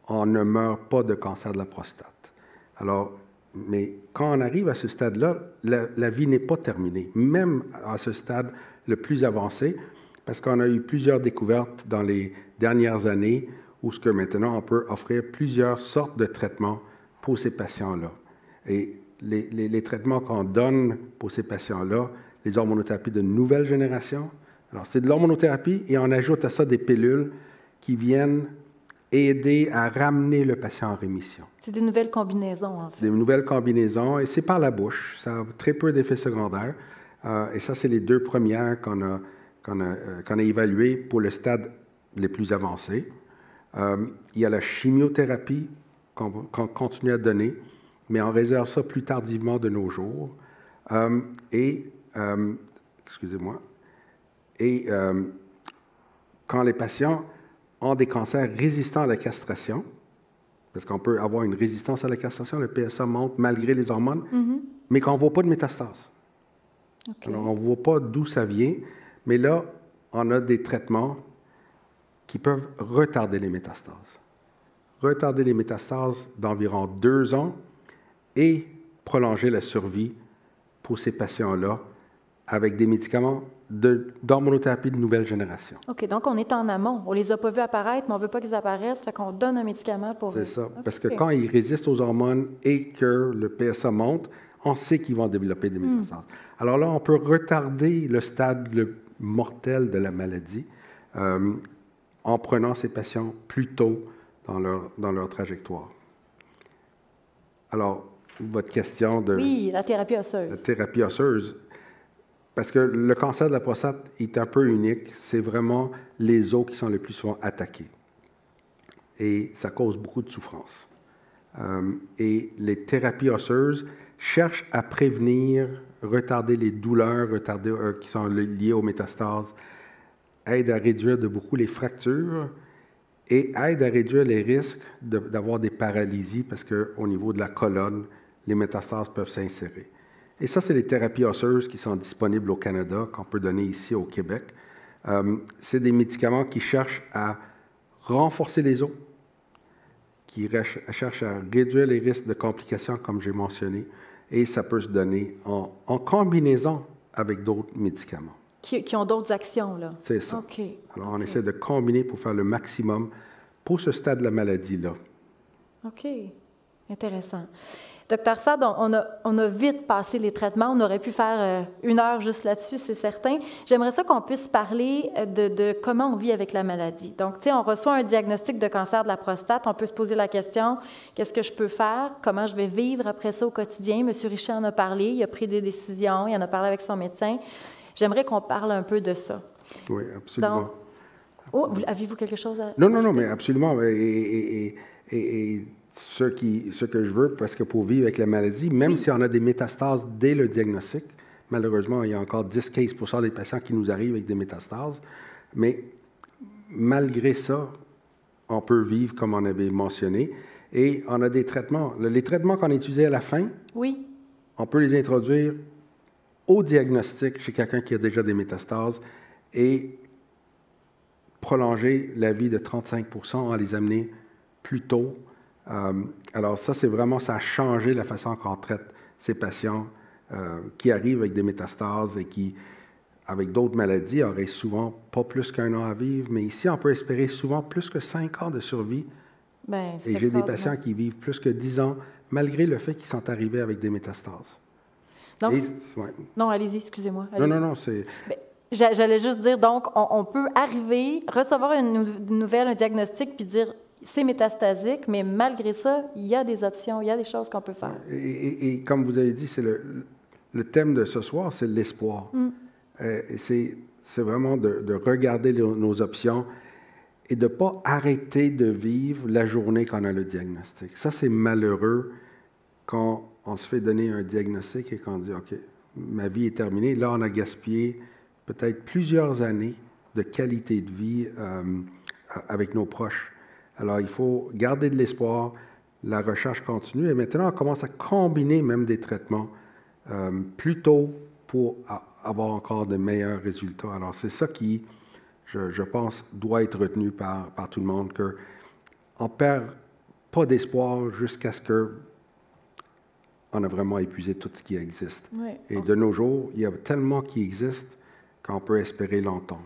on ne meurt pas de cancer de la prostate. Alors, mais quand on arrive à ce stade-là, la vie n'est pas terminée, même à ce stade le plus avancé, parce qu'on a eu plusieurs découvertes dans les dernières années où ce que maintenant on peut offrir plusieurs sortes de traitements pour ces patients-là. Et les traitements qu'on donne pour ces patients-là, les hormonothérapies de nouvelle génération, alors c'est de l'hormonothérapie et on ajoute à ça des pilules qui viennent aider à ramener le patient en rémission. C'est des nouvelles combinaisons, en fait. Des nouvelles combinaisons, et c'est par la bouche. Ça a très peu d'effets secondaires. Et ça, c'est les 2 premières qu'on a évaluées pour le stade les plus avancés. Il y a la chimiothérapie qu'on continue à donner, mais on réserve ça plus tardivement de nos jours. Excusez-moi. Et quand les patients ont des cancers résistants à la castration, parce qu'on peut avoir une résistance à la castration, le PSA monte malgré les hormones, mais qu'on ne voit pas de métastase. Okay. Alors, on ne voit pas d'où ça vient, mais là, on a des traitements qui peuvent retarder les métastases. Retarder les métastases d'environ 2 ans et prolonger la survie pour ces patients-là avec des médicaments d'hormonothérapie de nouvelle génération. OK, donc on est en amont. On ne les a pas vus apparaître, mais on ne veut pas qu'ils apparaissent, fait qu'on donne un médicament pour... C'est ça, parce que quand ils résistent aux hormones et que le PSA monte, on sait qu'ils vont développer des métastases. Alors là, on peut retarder le stade mortel de la maladie en prenant ces patients plus tôt dans leur trajectoire. Alors, votre question de... Oui, la thérapie osseuse. La thérapie osseuse, parce que le cancer de la prostate est un peu unique. C'est vraiment les os qui sont le plus souvent attaqués. Et ça cause beaucoup de souffrance. Et les thérapies osseuses cherchent à prévenir, retarder les douleurs qui sont liées aux métastases, aident à réduire de beaucoup les fractures et aident à réduire les risques d'avoir des paralysies parce qu'au niveau de la colonne, les métastases peuvent s'insérer. Et ça, c'est les thérapies osseuses qui sont disponibles au Canada, qu'on peut donner ici au Québec. C'est des médicaments qui cherchent à renforcer les os, qui cherchent à réduire les risques de complications, comme j'ai mentionné, et ça peut se donner en combinaison avec d'autres médicaments. Qui ont d'autres actions, là. C'est ça. OK. Alors, on essaie de combiner pour faire le maximum pour ce stade de la maladie-là. OK. Intéressant. Docteur Sad, on a vite passé les traitements. On aurait pu faire 1 heure juste là-dessus, c'est certain. J'aimerais ça qu'on puisse parler de comment on vit avec la maladie. Donc, tu sais, on reçoit un diagnostic de cancer de la prostate. On peut se poser la question, qu'est-ce que je peux faire? Comment je vais vivre après ça au quotidien? M. Richer en a parlé, il a pris des décisions, il en a parlé avec son médecin. J'aimerais qu'on parle un peu de ça. Oui, absolument. Donc, avez-vous quelque chose à Non, ajouter? mais absolument. Et ce que je veux, parce que pour vivre avec la maladie, même si on a des métastases dès le diagnostic, malheureusement, il y a encore 10-15% des patients qui nous arrivent avec des métastases, mais malgré ça, on peut vivre comme on avait mentionné, et on a des traitements. Les traitements qu'on a utilisés à la fin, oui, on peut les introduire au diagnostic chez quelqu'un qui a déjà des métastases et prolonger la vie de 35% en les amener plus tôt. Alors ça, c'est vraiment, ça a changé la façon qu'on traite ces patients qui arrivent avec des métastases et qui, avec d'autres maladies, auraient souvent pas plus qu'1 an à vivre, mais ici, on peut espérer souvent plus que 5 ans de survie. Bien, et j'ai des patients qui vivent plus que 10 ans, malgré le fait qu'ils sont arrivés avec des métastases. Donc, ouais. Non, allez-y, excusez-moi. Non, c'est... J'allais juste dire, donc, on peut arriver, recevoir une nouvelle, un diagnostic, puis dire, c'est métastasique, mais malgré ça, il y a des options, il y a des choses qu'on peut faire. Et comme vous avez dit, c'est le thème de ce soir, c'est l'espoir. C'est vraiment de regarder nos options et de ne pas arrêter de vivre la journée qu'on a le diagnostic. Ça, c'est malheureux quand on se fait donner un diagnostic et qu'on dit, OK, ma vie est terminée. Là, on a gaspillé peut-être plusieurs années de qualité de vie avec nos proches. Alors, il faut garder de l'espoir, la recherche continue, et maintenant, on commence à combiner même des traitements plus tôt pour avoir encore de meilleurs résultats. Alors, c'est ça qui, je pense, doit être retenu par tout le monde, qu'on ne perd pas d'espoir jusqu'à ce qu'on a vraiment épuisé tout ce qui existe. Oui. Et de nos jours, il y a tellement qui existe qu'on peut espérer longtemps.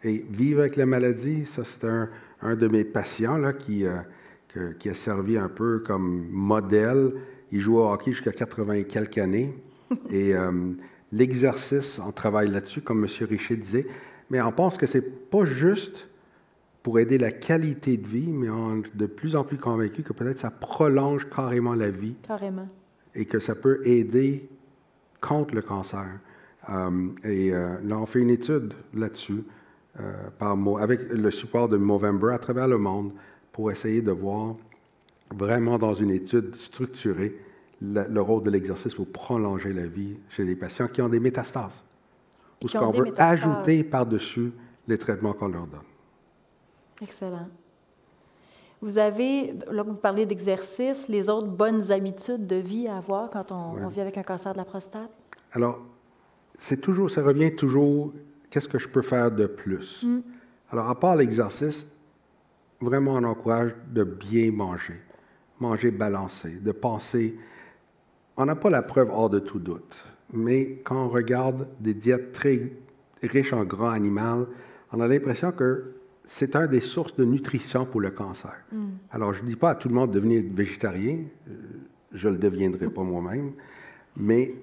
Et vivre avec la maladie, ça, c'est un de mes patients là, qui a servi un peu comme modèle. Il joue au hockey jusqu'à 80 et quelques années. Et l'exercice, on travaille là-dessus, comme M. Richer disait. Mais on pense que ce n'est pas juste pour aider la qualité de vie, mais on est de plus en plus convaincu que peut-être ça prolonge carrément la vie. Carrément. Et que ça peut aider contre le cancer. Là, on fait une étude là-dessus. Avec le support de Movember à travers le monde pour essayer de voir vraiment dans une étude structurée le rôle de l'exercice pour prolonger la vie chez les patients qui ont des métastases ou ce qu'on veut ajouter par-dessus les traitements qu'on leur donne. Excellent. Vous avez, là vous parlez d'exercice, les autres bonnes habitudes de vie à avoir quand on vit avec un cancer de la prostate? Alors, ça revient toujours... Qu'est-ce que je peux faire de plus? Alors, à part l'exercice, vraiment, on encourage de bien manger balancé, de penser. On n'a pas la preuve hors de tout doute, mais quand on regarde des diètes très riches en gras animal, on a l'impression que c'est une des sources de nutrition pour le cancer. Alors, je ne dis pas à tout le monde de devenir végétarien, je ne le deviendrai pas moi-même, mais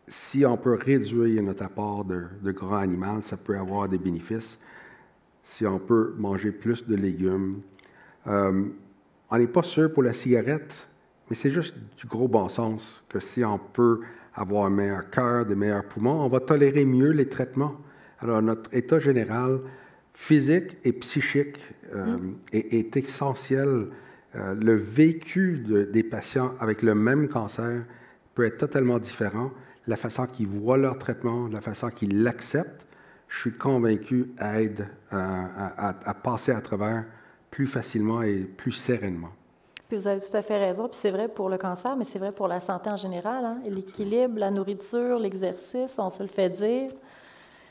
si on peut réduire notre apport de gras animal, ça peut avoir des bénéfices. si on peut manger plus de légumes. On n'est pas sûr pour la cigarette, mais c'est juste du gros bon sens que si on peut avoir un meilleur cœur, des meilleurs poumons, on va tolérer mieux les traitements. Alors, notre état général physique et psychique est essentiel. Le vécu des patients avec le même cancer peut être totalement différent. La façon qu'ils voient leur traitement, la façon qu'ils l'acceptent, je suis convaincu, aide à passer à travers plus facilement et plus sereinement. Puis vous avez tout à fait raison. Puis c'est vrai pour le cancer, mais c'est vrai pour la santé en général. Hein? L'équilibre, la nourriture, l'exercice, on se le fait dire.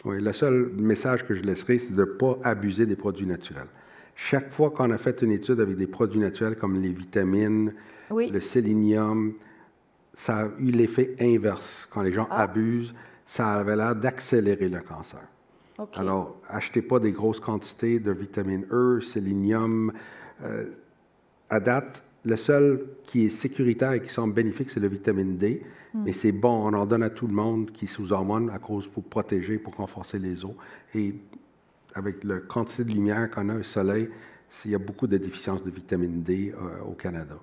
Oui, le seul message que je laisserai, c'est de ne pas abuser des produits naturels. Chaque fois qu'on a fait une étude avec des produits naturels comme les vitamines, le sélénium, ça a eu l'effet inverse. Quand les gens abusent, ça avait l'air d'accélérer le cancer. Okay. Alors, achetez pas des grosses quantités de vitamine E, sélénium. À date, le seul qui est sécuritaire et qui semble bénéfique, c'est le vitamine D. Mais c'est bon, on en donne à tout le monde qui est sous hormones à cause pour protéger, pour renforcer les os. Et avec la quantité de lumière qu'on a au soleil, il y a beaucoup de déficiences de vitamine D au Canada.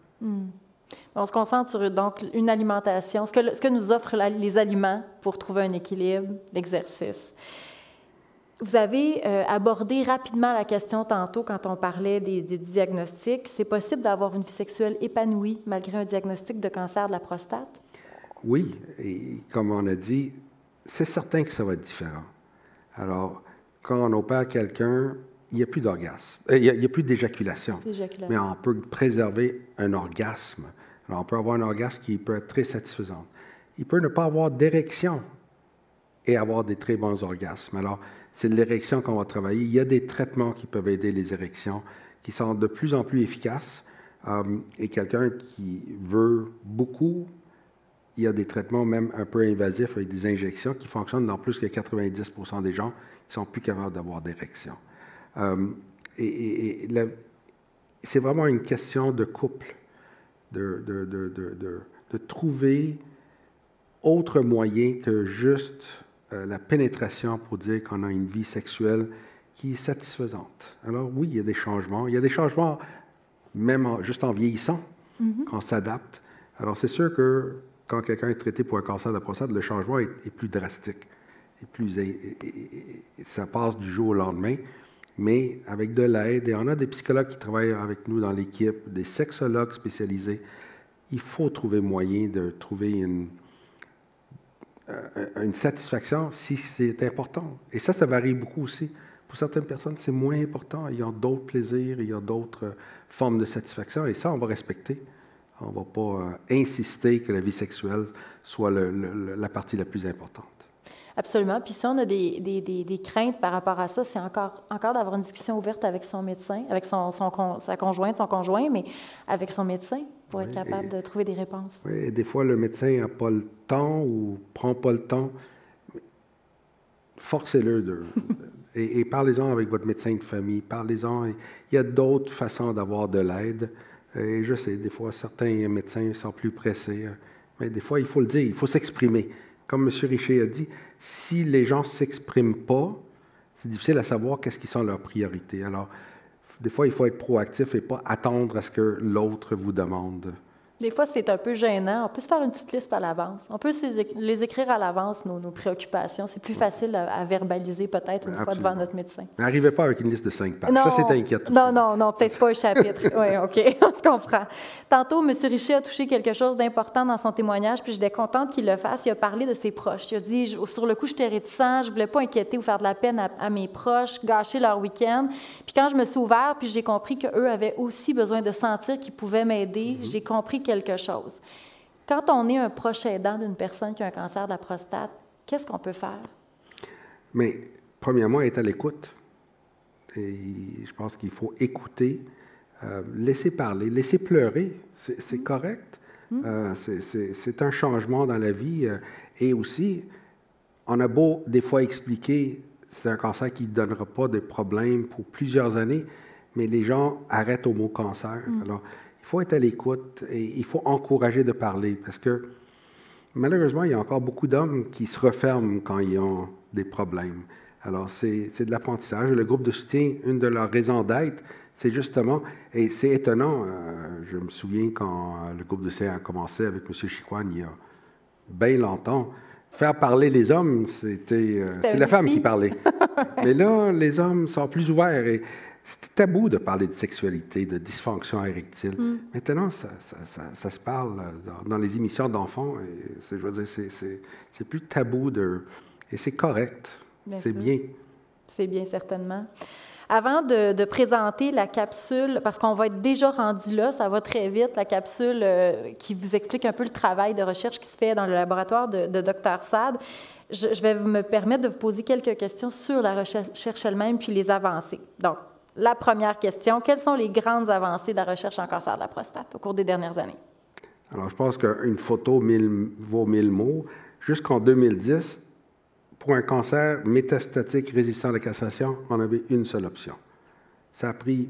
On se concentre sur donc une alimentation, ce que nous offrent les aliments pour trouver un équilibre, l'exercice. Vous avez abordé rapidement la question tantôt quand on parlait du diagnostic. C'est possible d'avoir une vie sexuelle épanouie malgré un diagnostic de cancer de la prostate? Oui, et comme on a dit, c'est certain que ça va être différent. Alors, quand on opère quelqu'un, il n'y a plus d'orgasme, il n'y a plus d'éjaculation, mais on peut préserver un orgasme. Alors, on peut avoir un orgasme qui peut être très satisfaisant. Il peut ne pas avoir d'érection et avoir des très bons orgasmes. Alors, c'est l'érection qu'on va travailler. Il y a des traitements qui peuvent aider les érections, qui sont de plus en plus efficaces. Et quelqu'un qui veut beaucoup, il y a des traitements même un peu invasifs avec des injections qui fonctionnent dans plus que 90% des gens qui sont plus capables d'avoir d'érection. C'est vraiment une question de couple, de trouver autre moyen que juste la pénétration pour dire qu'on a une vie sexuelle qui est satisfaisante. Alors oui, il y a des changements. Il y a des changements même juste en vieillissant, qu'on s'adapte. Alors c'est sûr que quand quelqu'un est traité pour un cancer de la prostate, le changement est plus drastique. Ça passe du jour au lendemain, mais avec de l'aide, et on a des psychologues qui travaillent avec nous dans l'équipe, des sexologues spécialisés, il faut trouver moyen de trouver une satisfaction si c'est important. Et ça varie beaucoup aussi. Pour certaines personnes, c'est moins important. Il y a d'autres plaisirs, il y a d'autres formes de satisfaction, et ça, on va respecter. On ne va pas insister que la vie sexuelle soit la partie la plus importante. Absolument. Puis si on a des craintes par rapport à ça, c'est encore d'avoir une discussion ouverte avec son médecin, avec sa conjointe, son conjoint, mais avec son médecin pour être capable de trouver des réponses. Oui, et des fois, le médecin n'a pas le temps ou ne prend pas le temps. Forcez-le et parlez-en avec votre médecin de famille, parlez-en. Il y a d'autres façons d'avoir de l'aide. Et je sais, des fois, certains médecins sont plus pressés, mais des fois, il faut le dire, il faut s'exprimer. Comme M. Richer a dit, si les gens ne s'expriment pas, c'est difficile à savoir qu'est-ce qui sont leurs priorités. Alors, des fois, il faut être proactif et pas attendre à ce que l'autre vous demande. Des fois, c'est un peu gênant. On peut se faire une petite liste à l'avance. On peut les écrire à l'avance, nos préoccupations. C'est plus facile à verbaliser peut-être une fois devant notre médecin. N'arrivez pas avec une liste de 5 pages. Non, ça, c'est inquiétant. Non, peut-être pas un chapitre. Oui, OK, on se comprend. Tantôt, M. Richer a touché quelque chose d'important dans son témoignage, puis j'étais contente qu'il le fasse. Il a parlé de ses proches. Il a dit, sur le coup, j'étais réticent, je ne voulais pas inquiéter ou faire de la peine à mes proches, gâcher leur week-end. Puis quand je me suis ouverte, puis j'ai compris qu'eux avaient aussi besoin de sentir qu'ils pouvaient m'aider, j'ai compris quelque chose. Quand on est un proche aidant d'une personne qui a un cancer de la prostate, qu'est-ce qu'on peut faire? Mais, premièrement, être à l'écoute. Et je pense qu'il faut écouter, laisser parler, laisser pleurer. C'est correct. C'est un changement dans la vie. Et aussi, on a beau, des fois, expliquer, c'est un cancer qui ne donnera pas de problème pour plusieurs années, mais les gens arrêtent au mot cancer. Alors, il faut être à l'écoute et il faut encourager de parler parce que, malheureusement, il y a encore beaucoup d'hommes qui se referment quand ils ont des problèmes. Alors, c'est de l'apprentissage. Le groupe de soutien, une de leurs raisons d'être, c'est justement, et c'est étonnant, je me souviens quand le groupe de soutien a commencé avec M. Chicoine il y a bien longtemps, faire parler les hommes, c'est la femme qui parlait. Mais là, les hommes sont plus ouverts et c'était tabou de parler de sexualité, de dysfonction érectile. Maintenant, ça se parle dans les émissions d'enfants. Je veux dire, c'est plus tabou et c'est correct. C'est bien. C'est bien, certainement. Avant de présenter la capsule, parce qu'on va être déjà rendu là, ça va très vite, la capsule qui vous explique un peu le travail de recherche qui se fait dans le laboratoire de Dr Saad, je vais me permettre de vous poser quelques questions sur la recherche elle-même puis les avancées. Donc, la première question, quelles sont les grandes avancées de la recherche en cancer de la prostate au cours des dernières années? Alors, je pense qu'une photo vaut 1000 mots. Jusqu'en 2010, pour un cancer métastatique résistant à la castration, on avait une seule option. Ça a pris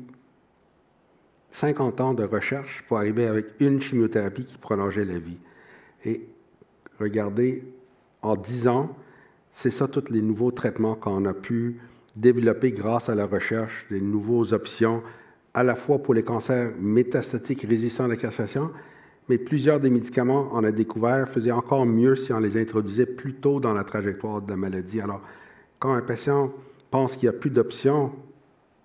50 ans de recherche pour arriver avec une chimiothérapie qui prolongeait la vie. Et regardez, en 10 ans, c'est ça tous les nouveaux traitements qu'on a pu développer grâce à la recherche, des nouvelles options, à la fois pour les cancers métastatiques résistants à la castration, mais plusieurs des médicaments, on a découvert, faisaient encore mieux si on les introduisait plus tôt dans la trajectoire de la maladie. Alors, quand un patient pense qu'il n'y a plus d'options...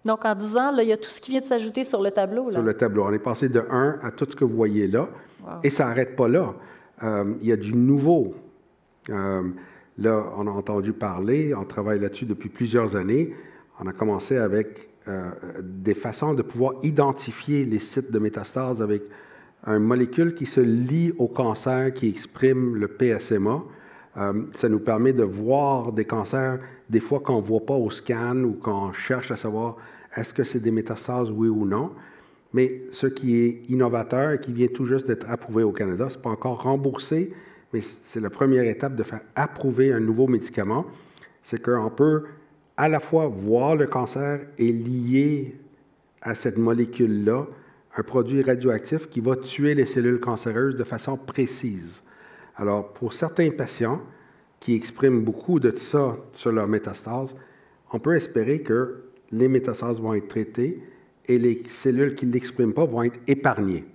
Donc, en 10 ans, là, il y a tout ce qui vient de s'ajouter sur le tableau. Là. Sur le tableau. On est passé de 1 à tout ce que vous voyez là. Wow. Et ça n'arrête pas là. Il y a du nouveau. Là, on a entendu parler, on travaille là-dessus depuis plusieurs années. On a commencé avec des façons de pouvoir identifier les sites de métastase avec une molécule qui se lie au cancer, qui exprime le PSMA. Ça nous permet de voir des cancers, des fois qu'on ne voit pas au scan ou qu'on cherche à savoir est-ce que c'est des métastases, oui ou non. Mais ce qui est innovateur et qui vient tout juste d'être approuvé au Canada, ce n'est pas encore remboursé, mais c'est la première étape de faire approuver un nouveau médicament. C'est qu'on peut à la fois voir le cancer et lier à cette molécule-là un produit radioactif qui va tuer les cellules cancéreuses de façon précise. Alors, pour certains patients qui expriment beaucoup de ça sur leur métastase, on peut espérer que les métastases vont être traitées et les cellules qui ne l'expriment pas vont être épargnées.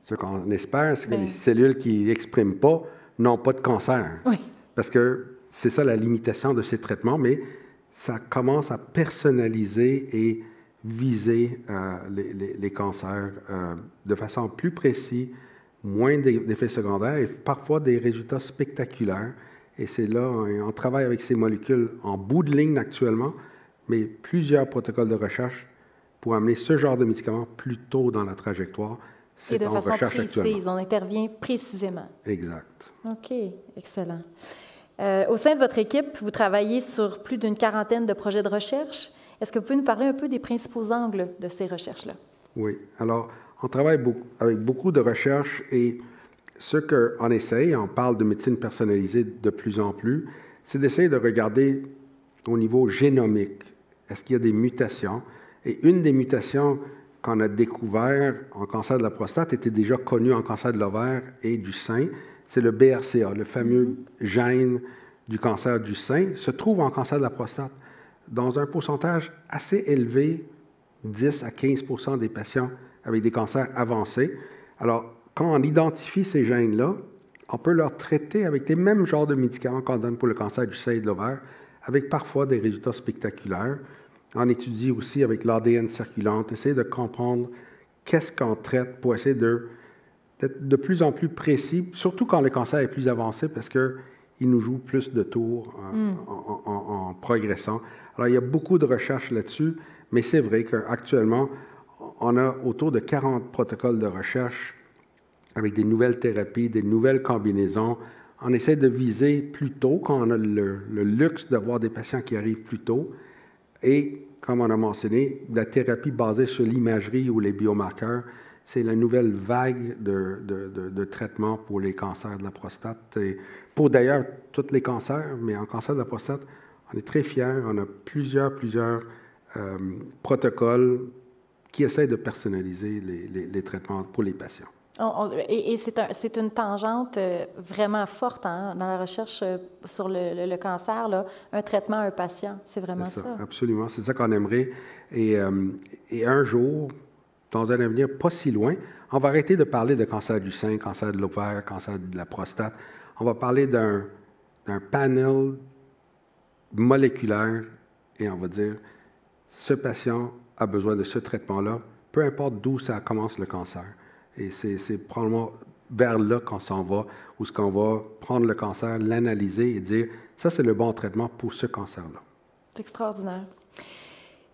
Ce qu'on espère, c'est que les cellules qui n'expriment pas n'ont pas de cancer. Oui. Parce que c'est ça la limitation de ces traitements, mais ça commence à personnaliser et viser les cancers de façon plus précise, moins d'effets secondaires et parfois des résultats spectaculaires. Et c'est là, on travaille avec ces molécules en bout de ligne actuellement, mais plusieurs protocoles de recherche pour amener ce genre de médicaments plus tôt dans la trajectoire. Et de façon précise, on intervient précisément. Exact. OK, excellent. Au sein de votre équipe, vous travaillez sur plus d'une quarantaine de projets de recherche. Est-ce que vous pouvez nous parler un peu des principaux angles de ces recherches-là? Oui. Alors, on travaille avec beaucoup de recherches et ce qu'on essaye, on parle de médecine personnalisée de plus en plus, c'est d'essayer de regarder au niveau génomique. Est-ce qu'il y a des mutations? Et une des mutations qu'on a découvert en cancer de la prostate était déjà connue en cancer de l'ovaire et du sein. C'est le BRCA, le fameux gène du cancer du sein, se trouve en cancer de la prostate dans un pourcentage assez élevé, 10 à 15 des patients avec des cancers avancés. Alors, quand on identifie ces gènes-là, on peut leur traiter avec les mêmes genres de médicaments qu'on donne pour le cancer du sein et de l'ovaire, avec parfois des résultats spectaculaires. On étudie aussi avec l'ADN circulante, essayer de comprendre qu'est-ce qu'on traite pour essayer d'être de plus en plus précis, surtout quand le cancer est plus avancé, parce qu'il nous joue plus de tours en progressant. Alors, il y a beaucoup de recherches là-dessus, mais c'est vrai qu'actuellement, on a autour de 40 protocoles de recherche avec des nouvelles thérapies, des nouvelles combinaisons. On essaie de viser plus tôt, quand on a le luxe d'avoir des patients qui arrivent plus tôt. Et, comme on a mentionné, la thérapie basée sur l'imagerie ou les biomarqueurs, c'est la nouvelle vague de traitement pour les cancers de la prostate. Et pour d'ailleurs tous les cancers, mais en cancer de la prostate, on est très fiers. On a plusieurs protocoles qui essaient de personnaliser les traitements pour les patients. Et c'est une tangente vraiment forte hein, dans la recherche sur le cancer, là, un traitement à un patient. C'est vraiment ça. Absolument, c'est ça qu'on aimerait. Et un jour, dans un avenir pas si loin, on va arrêter de parler de cancer du sein, cancer de l'ovaire, cancer de la prostate. On va parler d'un panel moléculaire et on va dire, ce patient a besoin de ce traitement-là, peu importe d'où ça commence le cancer. Et c'est probablement vers là qu'on s'en va, où ce qu'on va prendre le cancer, l'analyser et dire, ça c'est le bon traitement pour ce cancer-là. C'est extraordinaire.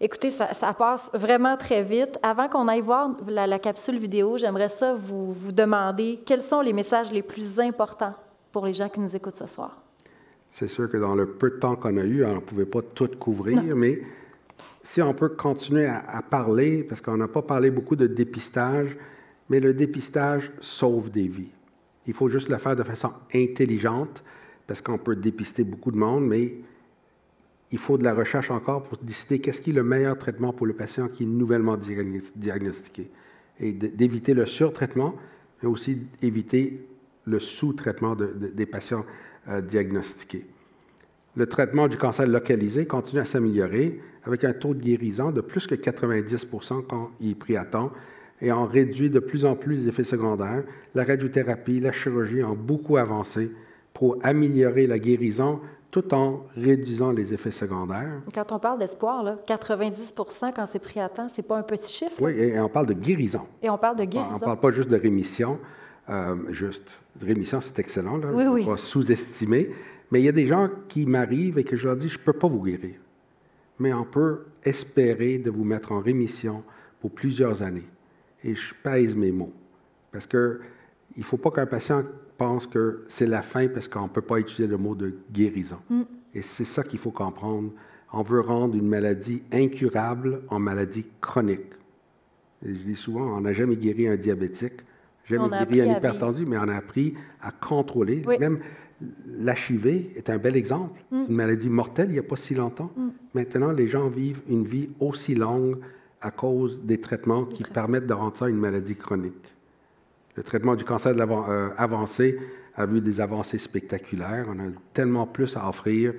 Écoutez, ça passe vraiment très vite. Avant qu'on aille voir la capsule vidéo, j'aimerais ça vous demander quels sont les messages les plus importants pour les gens qui nous écoutent ce soir. C'est sûr que dans le peu de temps qu'on a eu, on ne pouvait pas tout couvrir, mais si on peut continuer à parler, parce qu'on n'a pas parlé beaucoup de dépistage, mais le dépistage sauve des vies. Il faut juste le faire de façon intelligente, parce qu'on peut dépister beaucoup de monde, mais il faut de la recherche encore pour décider qu'est-ce qui est le meilleur traitement pour le patient qui est nouvellement diagnostiqué. Et d'éviter le surtraitement, mais aussi éviter le sous-traitement des patients diagnostiqués. Le traitement du cancer localisé continue à s'améliorer avec un taux de guérison de plus que 90% quand il est pris à temps et on réduit de plus en plus les effets secondaires. La radiothérapie, la chirurgie ont beaucoup avancé pour améliorer la guérison tout en réduisant les effets secondaires. Quand on parle d'espoir, là, 90% quand c'est pris à temps, c'est pas un petit chiffre? Oui, et on parle de guérison. Et on parle de guérison. On ne parle pas juste de rémission. Rémission, c'est excellent, là. Oui, Il ne faut pas sous-estimer. Mais il y a des gens qui m'arrivent et que je leur dis, je ne peux pas vous guérir. Mais on peut espérer de vous mettre en rémission pour plusieurs années. Et je pèse mes mots. Parce qu'il ne faut pas qu'un patient pense que c'est la fin parce qu'on ne peut pas utiliser le mot de guérison. Et c'est ça qu'il faut comprendre. On veut rendre une maladie incurable en maladie chronique. Et je dis souvent, on n'a jamais guéri un diabétique, jamais guéri un hypertendu, mais on a appris à contrôler. Oui. Même l'HIV est un bel exemple. Une maladie mortelle il n'y a pas si longtemps. Maintenant, les gens vivent une vie aussi longue à cause des traitements qui permettent de rendre ça une maladie chronique. Le traitement du cancer avancé a vu des avancées spectaculaires. On a tellement plus à offrir.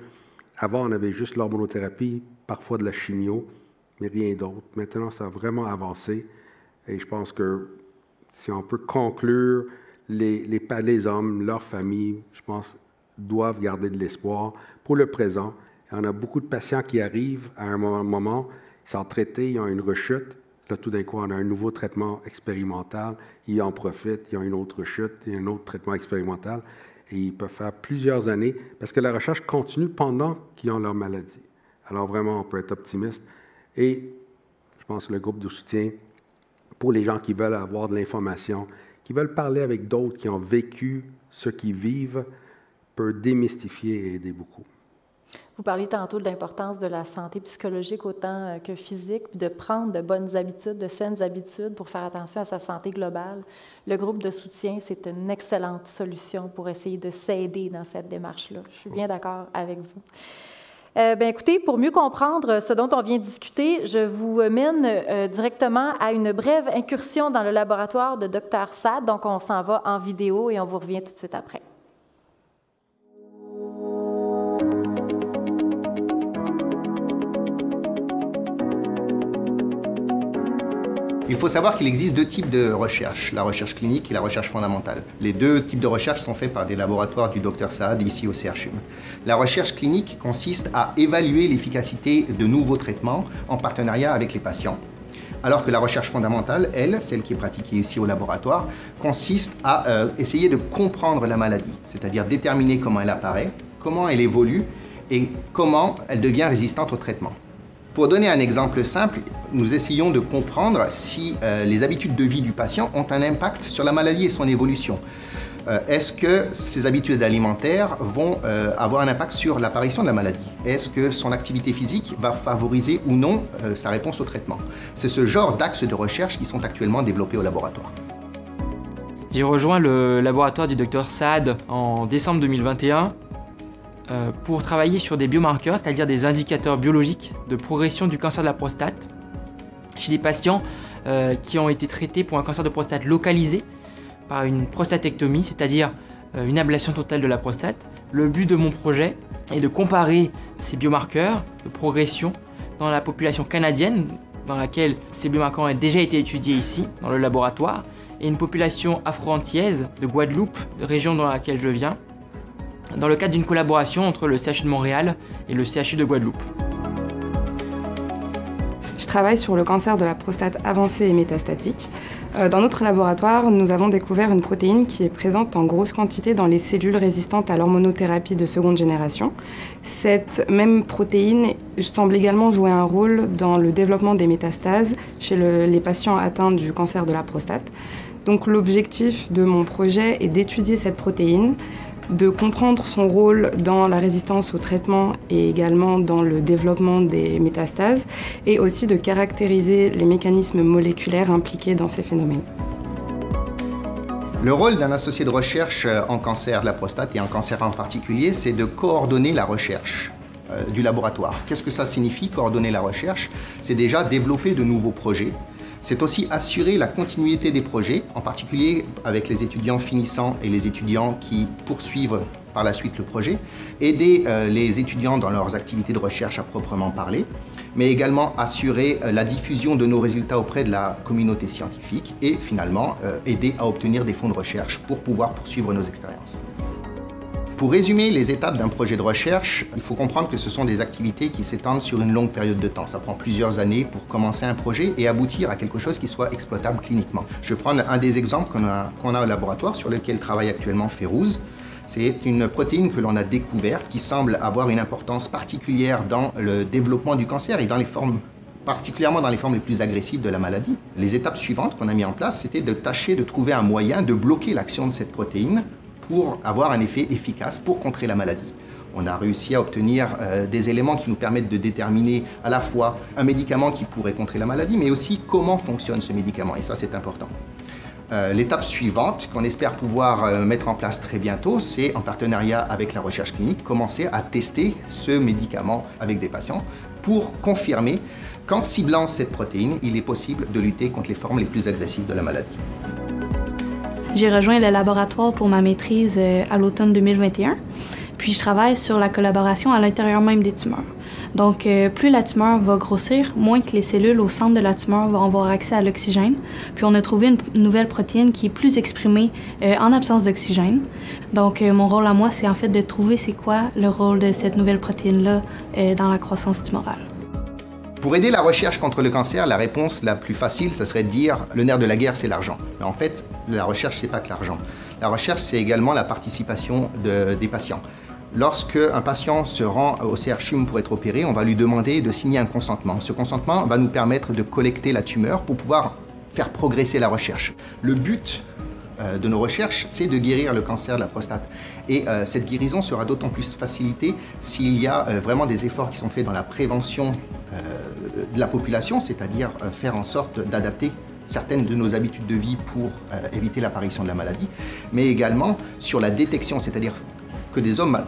Avant, on avait juste l'hormonothérapie, parfois de la chimio, mais rien d'autre. Maintenant, ça a vraiment avancé. Et je pense que si on peut conclure, les hommes, leurs familles, je pense, doivent garder de l'espoir pour le présent. Et on a beaucoup de patients qui arrivent à un moment, ils sont traités, ils ont une rechute. Là, tout d'un coup, on a un nouveau traitement expérimental, ils en profitent, ils ont une autre rechute, il y a un autre traitement expérimental, et ils peuvent faire plusieurs années, parce que la recherche continue pendant qu'ils ont leur maladie. Alors vraiment, on peut être optimiste. Et je pense que le groupe de soutien, pour les gens qui veulent avoir de l'information, qui veulent parler avec d'autres qui ont vécu ce qu'ils vivent, peut démystifier et aider beaucoup. Vous parliez tantôt de l'importance de la santé psychologique autant que physique, puis de prendre de bonnes habitudes, de saines habitudes pour faire attention à sa santé globale. Le groupe de soutien, c'est une excellente solution pour essayer de s'aider dans cette démarche-là. Je suis bien d'accord avec vous. Bien, écoutez, pour mieux comprendre ce dont on vient de discuter, je vous mène directement à une brève incursion dans le laboratoire de Dr Saad. Donc, on s'en va en vidéo et on vous revient tout de suite après. Il faut savoir qu'il existe deux types de recherche, la recherche clinique et la recherche fondamentale. Les deux types de recherche sont faits par des laboratoires du Dr Saad ici au CHUM. La recherche clinique consiste à évaluer l'efficacité de nouveaux traitements en partenariat avec les patients. Alors que la recherche fondamentale, elle, celle qui est pratiquée ici au laboratoire, consiste à essayer de comprendre la maladie, c'est-à-dire déterminer comment elle apparaît, comment elle évolue et comment elle devient résistante au traitement. Pour donner un exemple simple, nous essayons de comprendre si les habitudes de vie du patient ont un impact sur la maladie et son évolution. Est-ce que ses habitudes alimentaires vont avoir un impact sur l'apparition de la maladie? Est-ce que son activité physique va favoriser ou non sa réponse au traitement? C'est ce genre d'axes de recherche qui sont actuellement développés au laboratoire. J'ai rejoint le laboratoire du Dr Saad en décembre 2021 pour travailler sur des biomarqueurs, c'est-à-dire des indicateurs biologiques de progression du cancer de la prostate chez des patients qui ont été traités pour un cancer de prostate localisé par une prostatectomie, c'est-à-dire une ablation totale de la prostate. Le but de mon projet est de comparer ces biomarqueurs de progression dans la population canadienne, dans laquelle ces biomarqueurs ont déjà été étudiés ici, dans le laboratoire, et une population afro-antillaise de Guadeloupe, région dans laquelle je viens, dans le cadre d'une collaboration entre le CHU de Montréal et le CHU de Guadeloupe. Je travaille sur le cancer de la prostate avancée et métastatique. Dans notre laboratoire, nous avons découvert une protéine qui est présente en grosse quantité dans les cellules résistantes à l'hormonothérapie de seconde génération. Cette même protéine semble également jouer un rôle dans le développement des métastases chez les patients atteints du cancer de la prostate. Donc l'objectif de mon projet est d'étudier cette protéine, de comprendre son rôle dans la résistance au traitement et également dans le développement des métastases, et aussi de caractériser les mécanismes moléculaires impliqués dans ces phénomènes. Le rôle d'un associé de recherche en cancer de la prostate, et en cancer en particulier, c'est de coordonner la recherche du laboratoire. Qu'est-ce que ça signifie, coordonner la recherche? C'est déjà développer de nouveaux projets. C'est aussi assurer la continuité des projets, en particulier avec les étudiants finissants et les étudiants qui poursuivent par la suite le projet, aider les étudiants dans leurs activités de recherche à proprement parler, mais également assurer la diffusion de nos résultats auprès de la communauté scientifique et finalement aider à obtenir des fonds de recherche pour pouvoir poursuivre nos expériences. Pour résumer les étapes d'un projet de recherche, il faut comprendre que ce sont des activités qui s'étendent sur une longue période de temps. Ça prend plusieurs années pour commencer un projet et aboutir à quelque chose qui soit exploitable cliniquement. Je vais prendre un des exemples qu'on a au laboratoire sur lequel travaille actuellement Férouz. C'est une protéine que l'on a découverte qui semble avoir une importance particulière dans le développement du cancer et dans les formes particulièrement dans les formes les plus agressives de la maladie. Les étapes suivantes qu'on a mis en place, c'était de tâcher de trouver un moyen de bloquer l'action de cette protéine pour avoir un effet efficace pour contrer la maladie. On a réussi à obtenir des éléments qui nous permettent de déterminer à la fois un médicament qui pourrait contrer la maladie, mais aussi comment fonctionne ce médicament, et ça c'est important. L'étape suivante, qu'on espère pouvoir mettre en place très bientôt, c'est en partenariat avec la recherche clinique, commencer à tester ce médicament avec des patients pour confirmer qu'en ciblant cette protéine, il est possible de lutter contre les formes les plus agressives de la maladie. J'ai rejoint le laboratoire pour ma maîtrise à l'automne 2021, puis je travaille sur la collaboration à l'intérieur même des tumeurs. Donc, plus la tumeur va grossir, moins que les cellules au centre de la tumeur vont avoir accès à l'oxygène. Puis on a trouvé une nouvelle protéine qui est plus exprimée en absence d'oxygène. Donc, mon rôle à moi, c'est en fait de trouver c'est quoi le rôle de cette nouvelle protéine-là dans la croissance tumorale. Pour aider la recherche contre le cancer, la réponse la plus facile, ça serait de dire le nerf de la guerre, c'est l'argent. Mais en fait, la recherche, c'est pas que l'argent. La recherche, c'est également la participation des patients. Lorsque un patient se rend au CHUM pour être opéré, on va lui demander de signer un consentement. Ce consentement va nous permettre de collecter la tumeur pour pouvoir faire progresser la recherche. Le but de nos recherches, c'est de guérir le cancer de la prostate. Et cette guérison sera d'autant plus facilitée s'il y a vraiment des efforts qui sont faits dans la prévention de la population, c'est-à-dire faire en sorte d'adapter certaines de nos habitudes de vie pour éviter l'apparition de la maladie, mais également sur la détection, c'est-à-dire que des hommes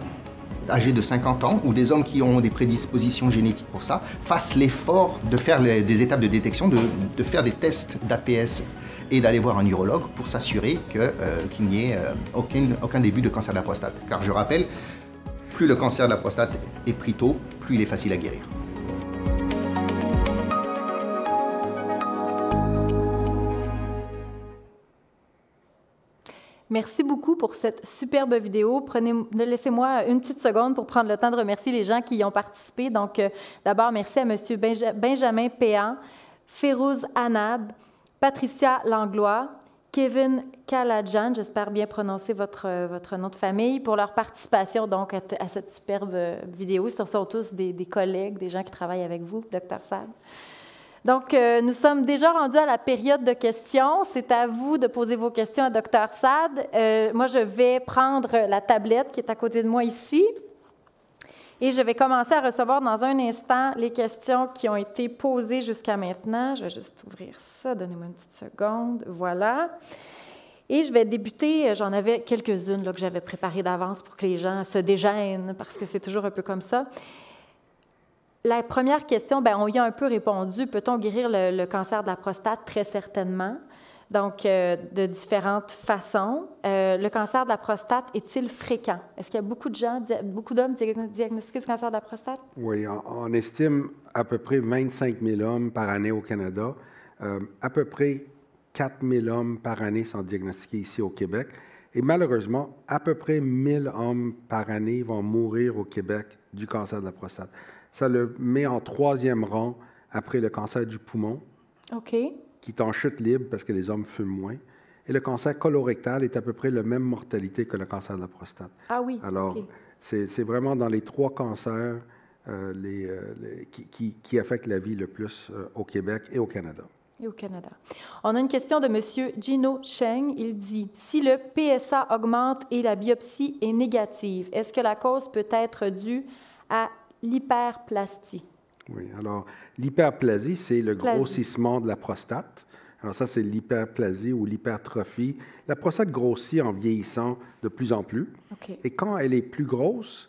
âgés de 50 ans ou des hommes qui ont des prédispositions génétiques pour ça fassent l'effort de faire des étapes de détection, de faire des tests d'APS et d'aller voir un urologue pour s'assurer qu'il n'y ait aucun début de cancer de la prostate. Car je rappelle, plus le cancer de la prostate est pris tôt, plus il est facile à guérir. Merci beaucoup pour cette superbe vidéo. Laissez-moi une petite seconde pour prendre le temps de remercier les gens qui y ont participé. Donc, d'abord, merci à M. Benjamin Péan, Férouz Anab, Patricia Langlois, Kevin Kaladjan, j'espère bien prononcer votre nom de famille, pour leur participation donc à cette superbe vidéo. Ce sont tous des collègues, des gens qui travaillent avec vous, Dr. Saad. Donc, nous sommes déjà rendus à la période de questions. C'est à vous de poser vos questions à Dr. Saad. Moi, je vais prendre la tablette qui est à côté de moi ici et je vais commencer à recevoir dans un instant les questions qui ont été posées jusqu'à maintenant. Je vais juste ouvrir ça. Donnez-moi une petite seconde. Voilà. Et je vais débuter. J'en avais quelques-unes que j'avais préparées d'avance pour que les gens se dégênent parce que c'est toujours un peu comme ça. La première question, on y a un peu répondu. Peut-on guérir le cancer de la prostate? Très certainement. donc de différentes façons. Le cancer de la prostate est-il fréquent? Est-ce qu'il y a beaucoup d'hommes diagnostiqués du cancer de la prostate? Oui, on estime à peu près 25 000 hommes par année au Canada. À peu près 4 000 hommes par année sont diagnostiqués ici au Québec. Et malheureusement, à peu près 1 000 hommes par année vont mourir au Québec du cancer de la prostate. Ça le met en 3e rang après le cancer du poumon, OK. qui est en chute libre parce que les hommes fument moins. Et le cancer colorectal est à peu près la même mortalité que le cancer de la prostate. Ah oui. Alors, OK. c'est vraiment dans les 3 cancers qui affectent la vie le plus au Québec et au Canada. Et au Canada. On a une question de M. Gino Cheng. Il dit « Si le PSA augmente et la biopsie est négative, est-ce que la cause peut être due à l'hyperplastie? » Oui, alors l'hyperplasie, c'est le grossissement de la prostate. Alors ça, c'est l'hyperplasie ou l'hypertrophie. La prostate grossit en vieillissant de plus en plus. OK. Et quand elle est plus grosse,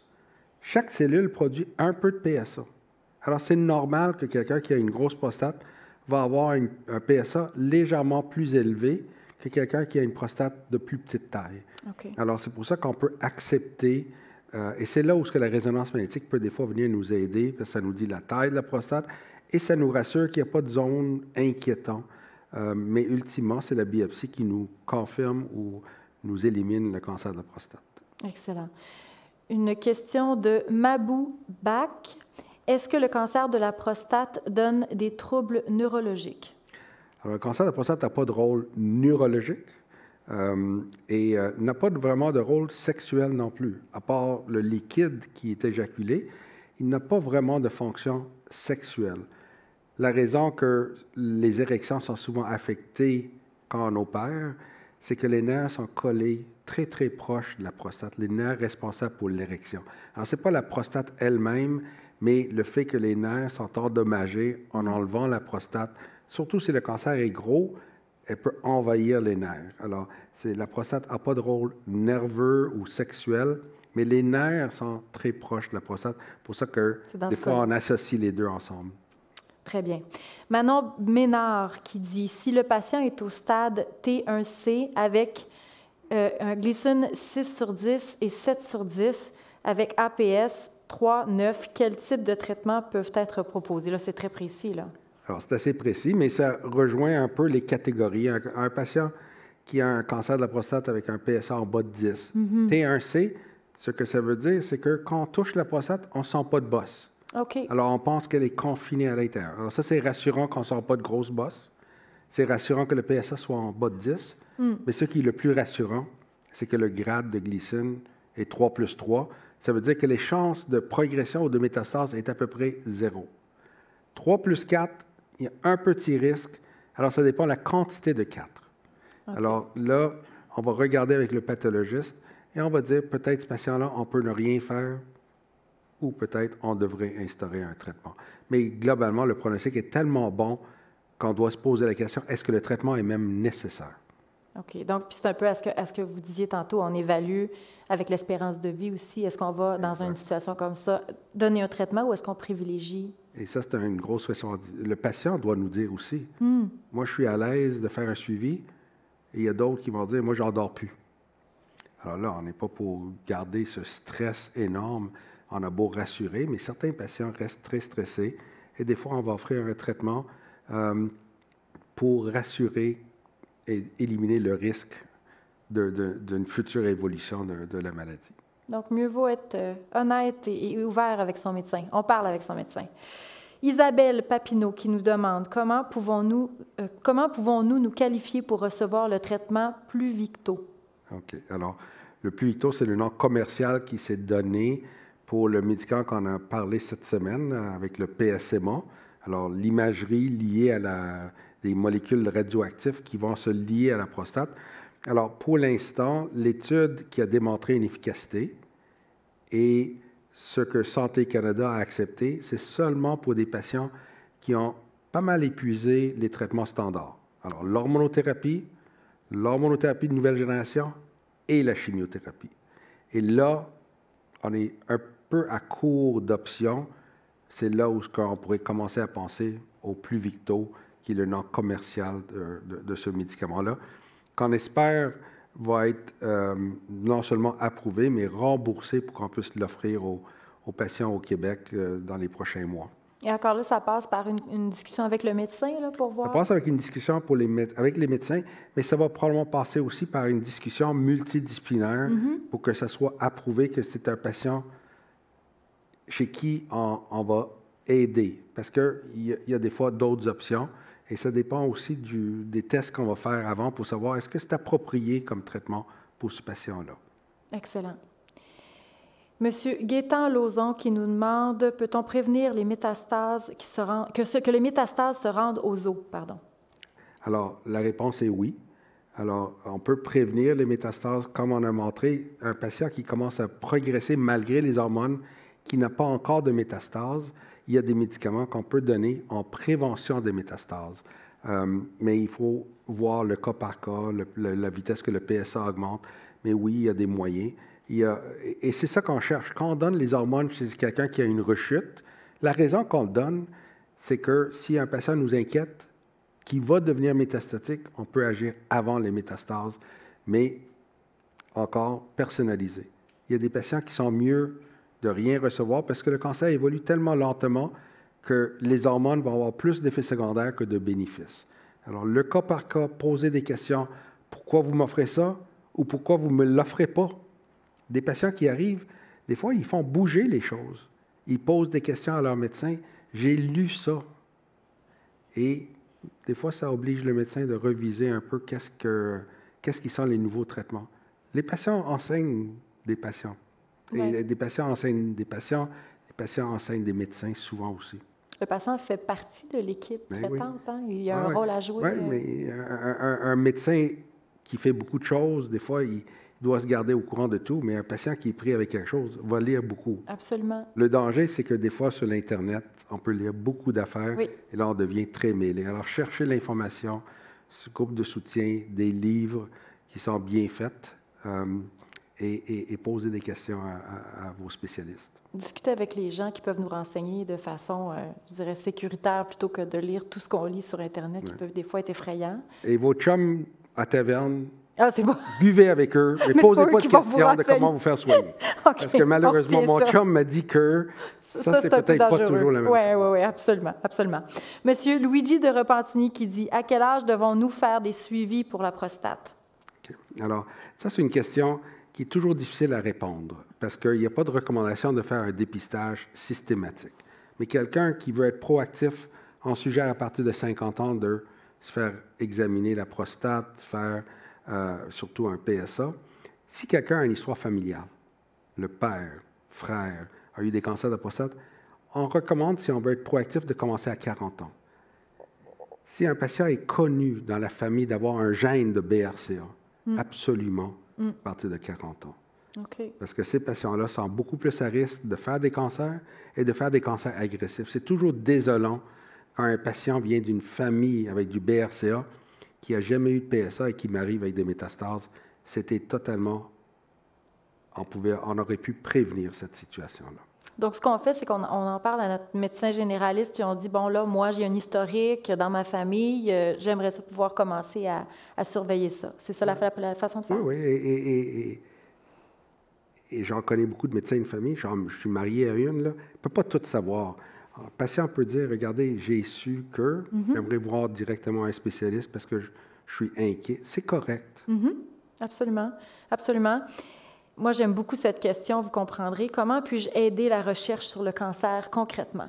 chaque cellule produit un peu de PSA. Alors c'est normal que quelqu'un qui a une grosse prostate va avoir un PSA légèrement plus élevé que quelqu'un qui a une prostate de plus petite taille. OK. Alors c'est pour ça qu'on peut accepter, et c'est là où la résonance magnétique peut des fois venir nous aider, parce que ça nous dit la taille de la prostate, et ça nous rassure qu'il n'y a pas de zone inquiétante. Mais ultimement, c'est la biopsie qui nous confirme ou nous élimine le cancer de la prostate. Excellent. Une question de Mabou Bak. Est-ce que le cancer de la prostate donne des troubles neurologiques? Alors, le cancer de la prostate n'a pas de rôle neurologique et n'a pas vraiment de rôle sexuel non plus. À part le liquide qui est éjaculé, il n'a pas vraiment de fonction sexuelle. La raison que les érections sont souvent affectées quand on opère, c'est que les nerfs sont collés très, très proches de la prostate, les nerfs responsables pour l'érection. Alors, ce n'est pas la prostate elle-même, mais le fait que les nerfs sont endommagés en enlevant la prostate, surtout si le cancer est gros, elle peut envahir les nerfs. Alors, la prostate n'a pas de rôle nerveux ou sexuel, mais les nerfs sont très proches de la prostate. C'est pour ça que des fois, on associe les deux ensemble. Très bien. Manon Ménard qui dit « Si le patient est au stade T1C avec un glycine 6/10 et 7/10 avec APS 3-9, quel type de traitements peuvent être proposés? » Là, c'est très précis, là. Alors, c'est assez précis, mais ça rejoint un peu les catégories. Un patient qui a un cancer de la prostate avec un PSA en bas de 10, T1C, ce que ça veut dire, c'est que quand on touche la prostate, on ne sent pas de bosse. OK. Alors, on pense qu'elle est confinée à l'intérieur. Alors, ça, c'est rassurant qu'on ne sent pas de grosses bosses. C'est rassurant que le PSA soit en bas de 10. Mais ce qui est le plus rassurant, c'est que le grade de glycine est 3+3. Ça veut dire que les chances de progression ou de métastase est à peu près 0. 3+4, il y a un petit risque. Alors, ça dépend de la quantité de 4. Okay. Alors là, on va regarder avec le pathologiste et on va dire, peut-être ce patient-là, on peut ne rien faire ou peut-être on devrait instaurer un traitement. Mais globalement, le pronostic est tellement bon qu'on doit se poser la question, est-ce que le traitement est même nécessaire? OK. Donc, c'est un peu à ce que vous disiez tantôt, on évalue avec l'espérance de vie aussi. Est-ce qu'on va, dans une situation comme ça, donner un traitement ou est-ce qu'on privilégie? Et ça, c'est une grosse question. Le patient doit nous dire aussi. Moi, je suis à l'aise de faire un suivi et il y a d'autres qui vont dire, moi, j'en dors plus. Alors là, on n'est pas pour garder ce stress énorme. On a beau rassurer, mais certains patients restent très stressés et des fois, on va offrir un traitement pour rassurer et éliminer le risque d'une future évolution de la maladie. Donc, mieux vaut être honnête et ouvert avec son médecin. On parle avec son médecin. Isabelle Papineau qui nous demande comment pouvons-nous nous qualifier pour recevoir le traitement Pluvicto? OK. Alors, le Pluvicto, c'est le nom commercial qui s'est donné pour le médicament qu'on a parlé cette semaine avec le PSMA. Alors, l'imagerie liée à des molécules radioactives qui vont se lier à la prostate. Alors, pour l'instant, l'étude qui a démontré une efficacité et ce que Santé Canada a accepté, c'est seulement pour des patients qui ont pas mal épuisé les traitements standards. Alors, l'hormonothérapie de nouvelle génération et la chimiothérapie. Et là, on est un peu à court d'options. C'est là où on pourrait commencer à penser au Pluvicto, qui est le nom commercial de ce médicament-là, qu'on espère va être non seulement approuvé, mais remboursé pour qu'on puisse l'offrir aux patients au Québec dans les prochains mois. Et encore là, ça passe par une discussion avec le médecin là, pour voir? Ça passe avec une discussion avec les médecins, mais ça va probablement passer aussi par une discussion multidisciplinaire pour que ça soit approuvé que c'est un patient chez qui on va aider. Parce qu'il y a des fois d'autres options et ça dépend aussi des tests qu'on va faire avant pour savoir est-ce que c'est approprié comme traitement pour ce patient-là. Excellent. Monsieur Gaétan Lauzon qui nous demande, peut-on prévenir les métastases que les métastases se rendent aux os, pardon? Alors, la réponse est oui. Alors, on peut prévenir les métastases, comme on a montré, un patient qui commence à progresser malgré les hormones, qui n'a pas encore de métastases, il y a des médicaments qu'on peut donner en prévention des métastases. Mais il faut voir le cas par cas, la vitesse que le PSA augmente. Mais oui, il y a des moyens. Et c'est ça qu'on cherche. Quand on donne les hormones chez quelqu'un qui a une rechute, la raison qu'on le donne, c'est que si un patient nous inquiète, qui va devenir métastatique, on peut agir avant les métastases, mais encore personnalisé. Il y a des patients qui sont mieux de rien recevoir parce que le cancer évolue tellement lentement que les hormones vont avoir plus d'effets secondaires que de bénéfices. Alors, le cas par cas, poser des questions. Pourquoi vous m'offrez ça ou pourquoi vous ne me l'offrez pas? Des patients qui arrivent, des fois, ils font bouger les choses. Ils posent des questions à leur médecin. J'ai lu ça. Et des fois, ça oblige le médecin de reviser un peu qu'est-ce qui sont les nouveaux traitements. Les patients enseignent des patients. Et des patients enseignent des patients. Les patients enseignent des médecins souvent aussi. Le patient fait partie de l'équipe traitante. Oui. Hein? Il y a un rôle à jouer. Oui, mais un médecin qui fait beaucoup de choses, des fois, il doit se garder au courant de tout, mais un patient qui est pris avec quelque chose va lire beaucoup. Absolument. Le danger, c'est que des fois, sur l'Internet, on peut lire beaucoup d'affaires et là, on devient très mêlé. Alors, cherchez l'information, ce groupe de soutien, des livres qui sont bien faits et posez des questions à vos spécialistes. Discuter avec les gens qui peuvent nous renseigner de façon, je dirais, sécuritaire plutôt que de lire tout ce qu'on lit sur Internet qui peuvent des fois être effrayants. Et vos chums à taverne, c'est bon. Buvez avec eux, mais posez pas de questions de comment vous faire soigner. Parce que malheureusement, mon chum m'a dit que ça c'est peut-être pas toujours la même chose. Oui, absolument, absolument. Monsieur Luigi de Repentigny qui dit « À quel âge devons-nous faire des suivis pour la prostate? » Alors, ça c'est une question qui est toujours difficile à répondre parce qu'il n'y a pas de recommandation de faire un dépistage systématique. Mais quelqu'un qui veut être proactif, on suggère à partir de 50 ans de se faire examiner la prostate, faire surtout un PSA. Si quelqu'un a une histoire familiale, le père, frère, a eu des cancers de la prostate, on recommande, si on veut être proactif, de commencer à 40 ans. Si un patient est connu dans la famille d'avoir un gène de BRCA, absolument, à partir de 40 ans. Okay. Parce que ces patients-là sont beaucoup plus à risque de faire des cancers et de faire des cancers agressifs. C'est toujours désolant quand un patient vient d'une famille avec du BRCA qui n'a jamais eu de PSA et qui m'arrive avec des métastases. C'était totalement... On aurait pu prévenir cette situation-là. Donc, ce qu'on fait, c'est qu'on en parle à notre médecin généraliste, puis on dit, bon, là, moi, j'ai un historique dans ma famille, j'aimerais ça pouvoir commencer à surveiller ça. C'est ça la façon de faire? Oui, et j'en connais beaucoup de médecins de famille. Je suis marié à une, là. On ne peut pas tout savoir. Alors, le patient peut dire, regardez, j'ai su que j'aimerais voir directement un spécialiste parce que je suis inquiet. C'est correct. Absolument, absolument. Moi, j'aime beaucoup cette question, vous comprendrez. Comment puis-je aider la recherche sur le cancer concrètement?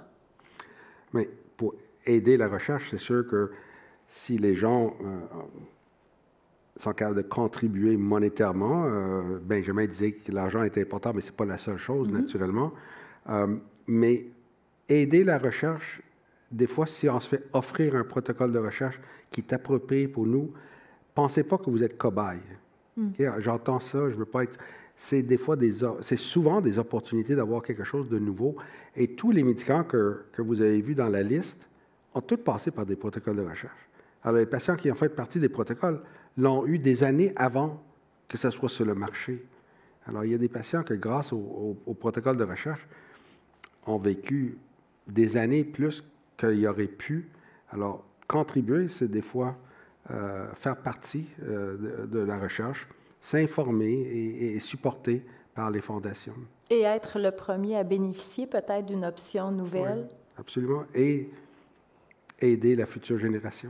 Mais pour aider la recherche, c'est sûr que si les gens sont capables de contribuer monétairement, Benjamin disait que l'argent était important, mais ce n'est pas la seule chose, naturellement. Mais aider la recherche, des fois, si on se fait offrir un protocole de recherche qui est approprié pour nous, pensez pas que vous êtes cobaye. Okay? J'entends ça, je veux pas être... C'est souvent des opportunités d'avoir quelque chose de nouveau. Et tous les médicaments que vous avez vus dans la liste ont tous passé par des protocoles de recherche. Alors, les patients qui ont fait partie des protocoles l'ont eu des années avant que ça soit sur le marché. Alors, il y a des patients que, grâce au protocole de recherche, ont vécu des années plus qu'il y aurait pu. Alors, contribuer, c'est des fois faire partie de la recherche, s'informer et supporter par les fondations. Et être le premier à bénéficier peut-être d'une option nouvelle. Oui, absolument. Et aider la future génération.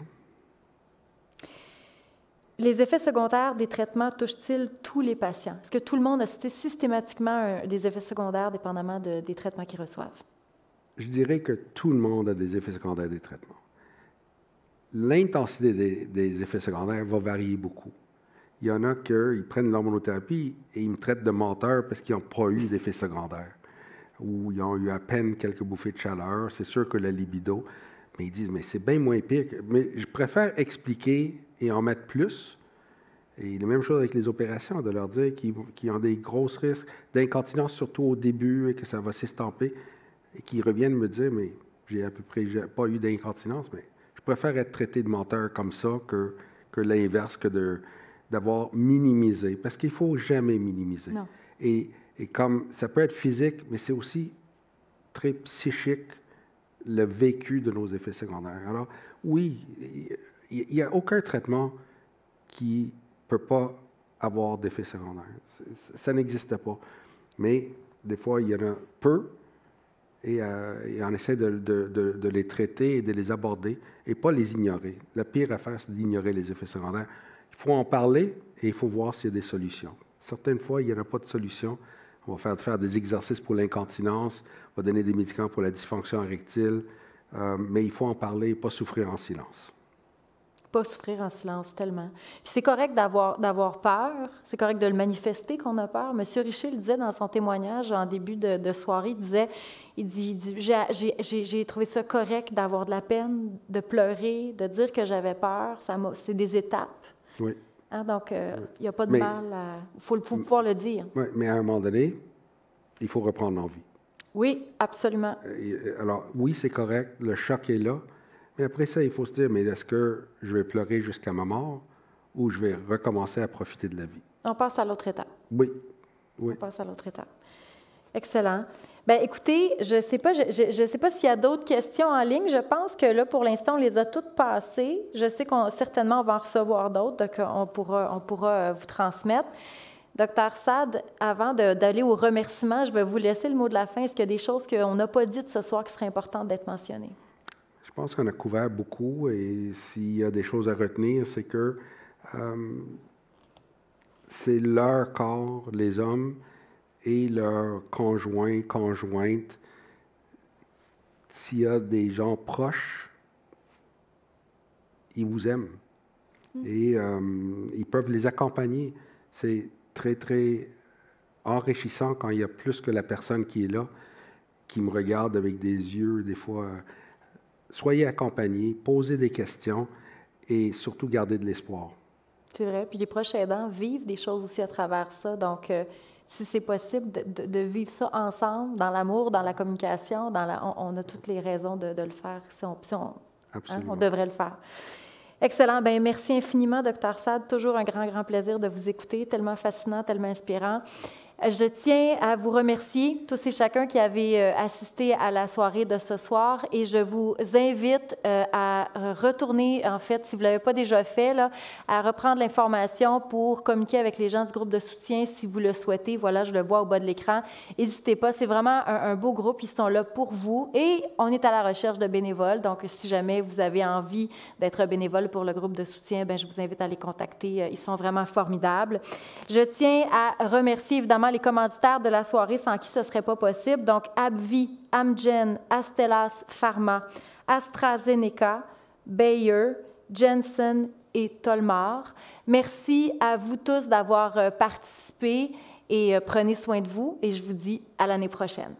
Les effets secondaires des traitements touchent-ils tous les patients? Est-ce que tout le monde a systématiquement des effets secondaires dépendamment des traitements qu'ils reçoivent? Je dirais que tout le monde a des effets secondaires des traitements. L'intensité des effets secondaires va varier beaucoup. Il y en a qui prennent l'hormonothérapie et ils me traitent de menteur parce qu'ils n'ont pas eu d'effets secondaires ou ils ont eu à peine quelques bouffées de chaleur. C'est sûr que la libido, mais ils disent, mais c'est bien moins pire. Mais je préfère expliquer et en mettre plus. Et la même chose avec les opérations, de leur dire qu'ils ont des gros risques d'incontinence, surtout au début, et que ça va s'estamper, et qu'ils reviennent me dire, mais j'ai à peu près pas eu d'incontinence, mais je préfère être traité de menteur comme ça que l'inverse, que d'avoir minimisé, parce qu'il ne faut jamais minimiser. Non. Et comme ça peut être physique, mais c'est aussi très psychique, le vécu de nos effets secondaires. Alors, oui, il n'y a aucun traitement qui ne peut pas avoir d'effets secondaires. Ça n'existe pas. Mais des fois, il y en a peu, et on essaie de les traiter et de les aborder, et pas les ignorer. La pire affaire, c'est d'ignorer les effets secondaires. Il faut en parler et il faut voir s'il y a des solutions. Certaines fois, il n'y en a pas de solution. On va faire des exercices pour l'incontinence, on va donner des médicaments pour la dysfonction érectile, mais il faut en parler et pas souffrir en silence. Pas souffrir en silence, tellement. Puis c'est correct d'avoir peur, c'est correct de le manifester qu'on a peur. M. Richer le disait dans son témoignage en début de soirée, il dit j'ai trouvé ça correct d'avoir de la peine, de pleurer, de dire que j'avais peur, c'est des étapes. Oui. Hein, donc, il n'y a pas de mal à... Il faut pouvoir le dire. Oui, mais à un moment donné, il faut reprendre l'envie. Oui, absolument. Alors, oui, c'est correct, le choc est là, mais après ça, il faut se dire, mais est-ce que je vais pleurer jusqu'à ma mort ou je vais recommencer à profiter de la vie? On passe à l'autre étape. Oui, oui. On passe à l'autre étape. Excellent. Bien, écoutez, je sais pas s'il y a d'autres questions en ligne. Je pense que là, pour l'instant, on les a toutes passées. Je sais certainement, on va en recevoir d'autres, donc on pourra vous transmettre. Dr Saad, avant d'aller aux remerciements, je vais vous laisser le mot de la fin. Est-ce qu'il y a des choses qu'on n'a pas dites ce soir qui seraient importantes d'être mentionnées? Je pense qu'on a couvert beaucoup et s'il y a des choses à retenir, c'est que c'est leur corps, les hommes, et leurs conjoints, conjointes. S'il y a des gens proches, ils vous aiment. Et ils peuvent les accompagner. C'est très, très enrichissant quand il y a plus que la personne qui est là, qui me regarde avec des yeux, des fois. Soyez accompagnés, posez des questions et surtout gardez de l'espoir. C'est vrai. Puis les proches aidants vivent des choses aussi à travers ça. Donc, si c'est possible de vivre ça ensemble, dans l'amour, dans la communication, on a toutes les raisons de le faire. On devrait le faire. Excellent. Bien, merci infiniment, Dr Saad. Toujours un grand, grand plaisir de vous écouter. Tellement fascinant, tellement inspirant. Je tiens à vous remercier, tous et chacun qui avez assisté à la soirée de ce soir, et je vous invite à retourner, en fait, si vous ne l'avez pas déjà fait, là, à reprendre l'information pour communiquer avec les gens du groupe de soutien si vous le souhaitez. Voilà, je le vois au bas de l'écran. N'hésitez pas, c'est vraiment un beau groupe, ils sont là pour vous, et on est à la recherche de bénévoles, donc si jamais vous avez envie d'être bénévole pour le groupe de soutien, bien, je vous invite à les contacter, ils sont vraiment formidables. Je tiens à remercier évidemment les commanditaires de la soirée sans qui ce ne serait pas possible. Donc, AbbVie, Amgen, Astellas Pharma, AstraZeneca, Bayer, Janssen et Tolmar. Merci à vous tous d'avoir participé et prenez soin de vous et je vous dis à l'année prochaine.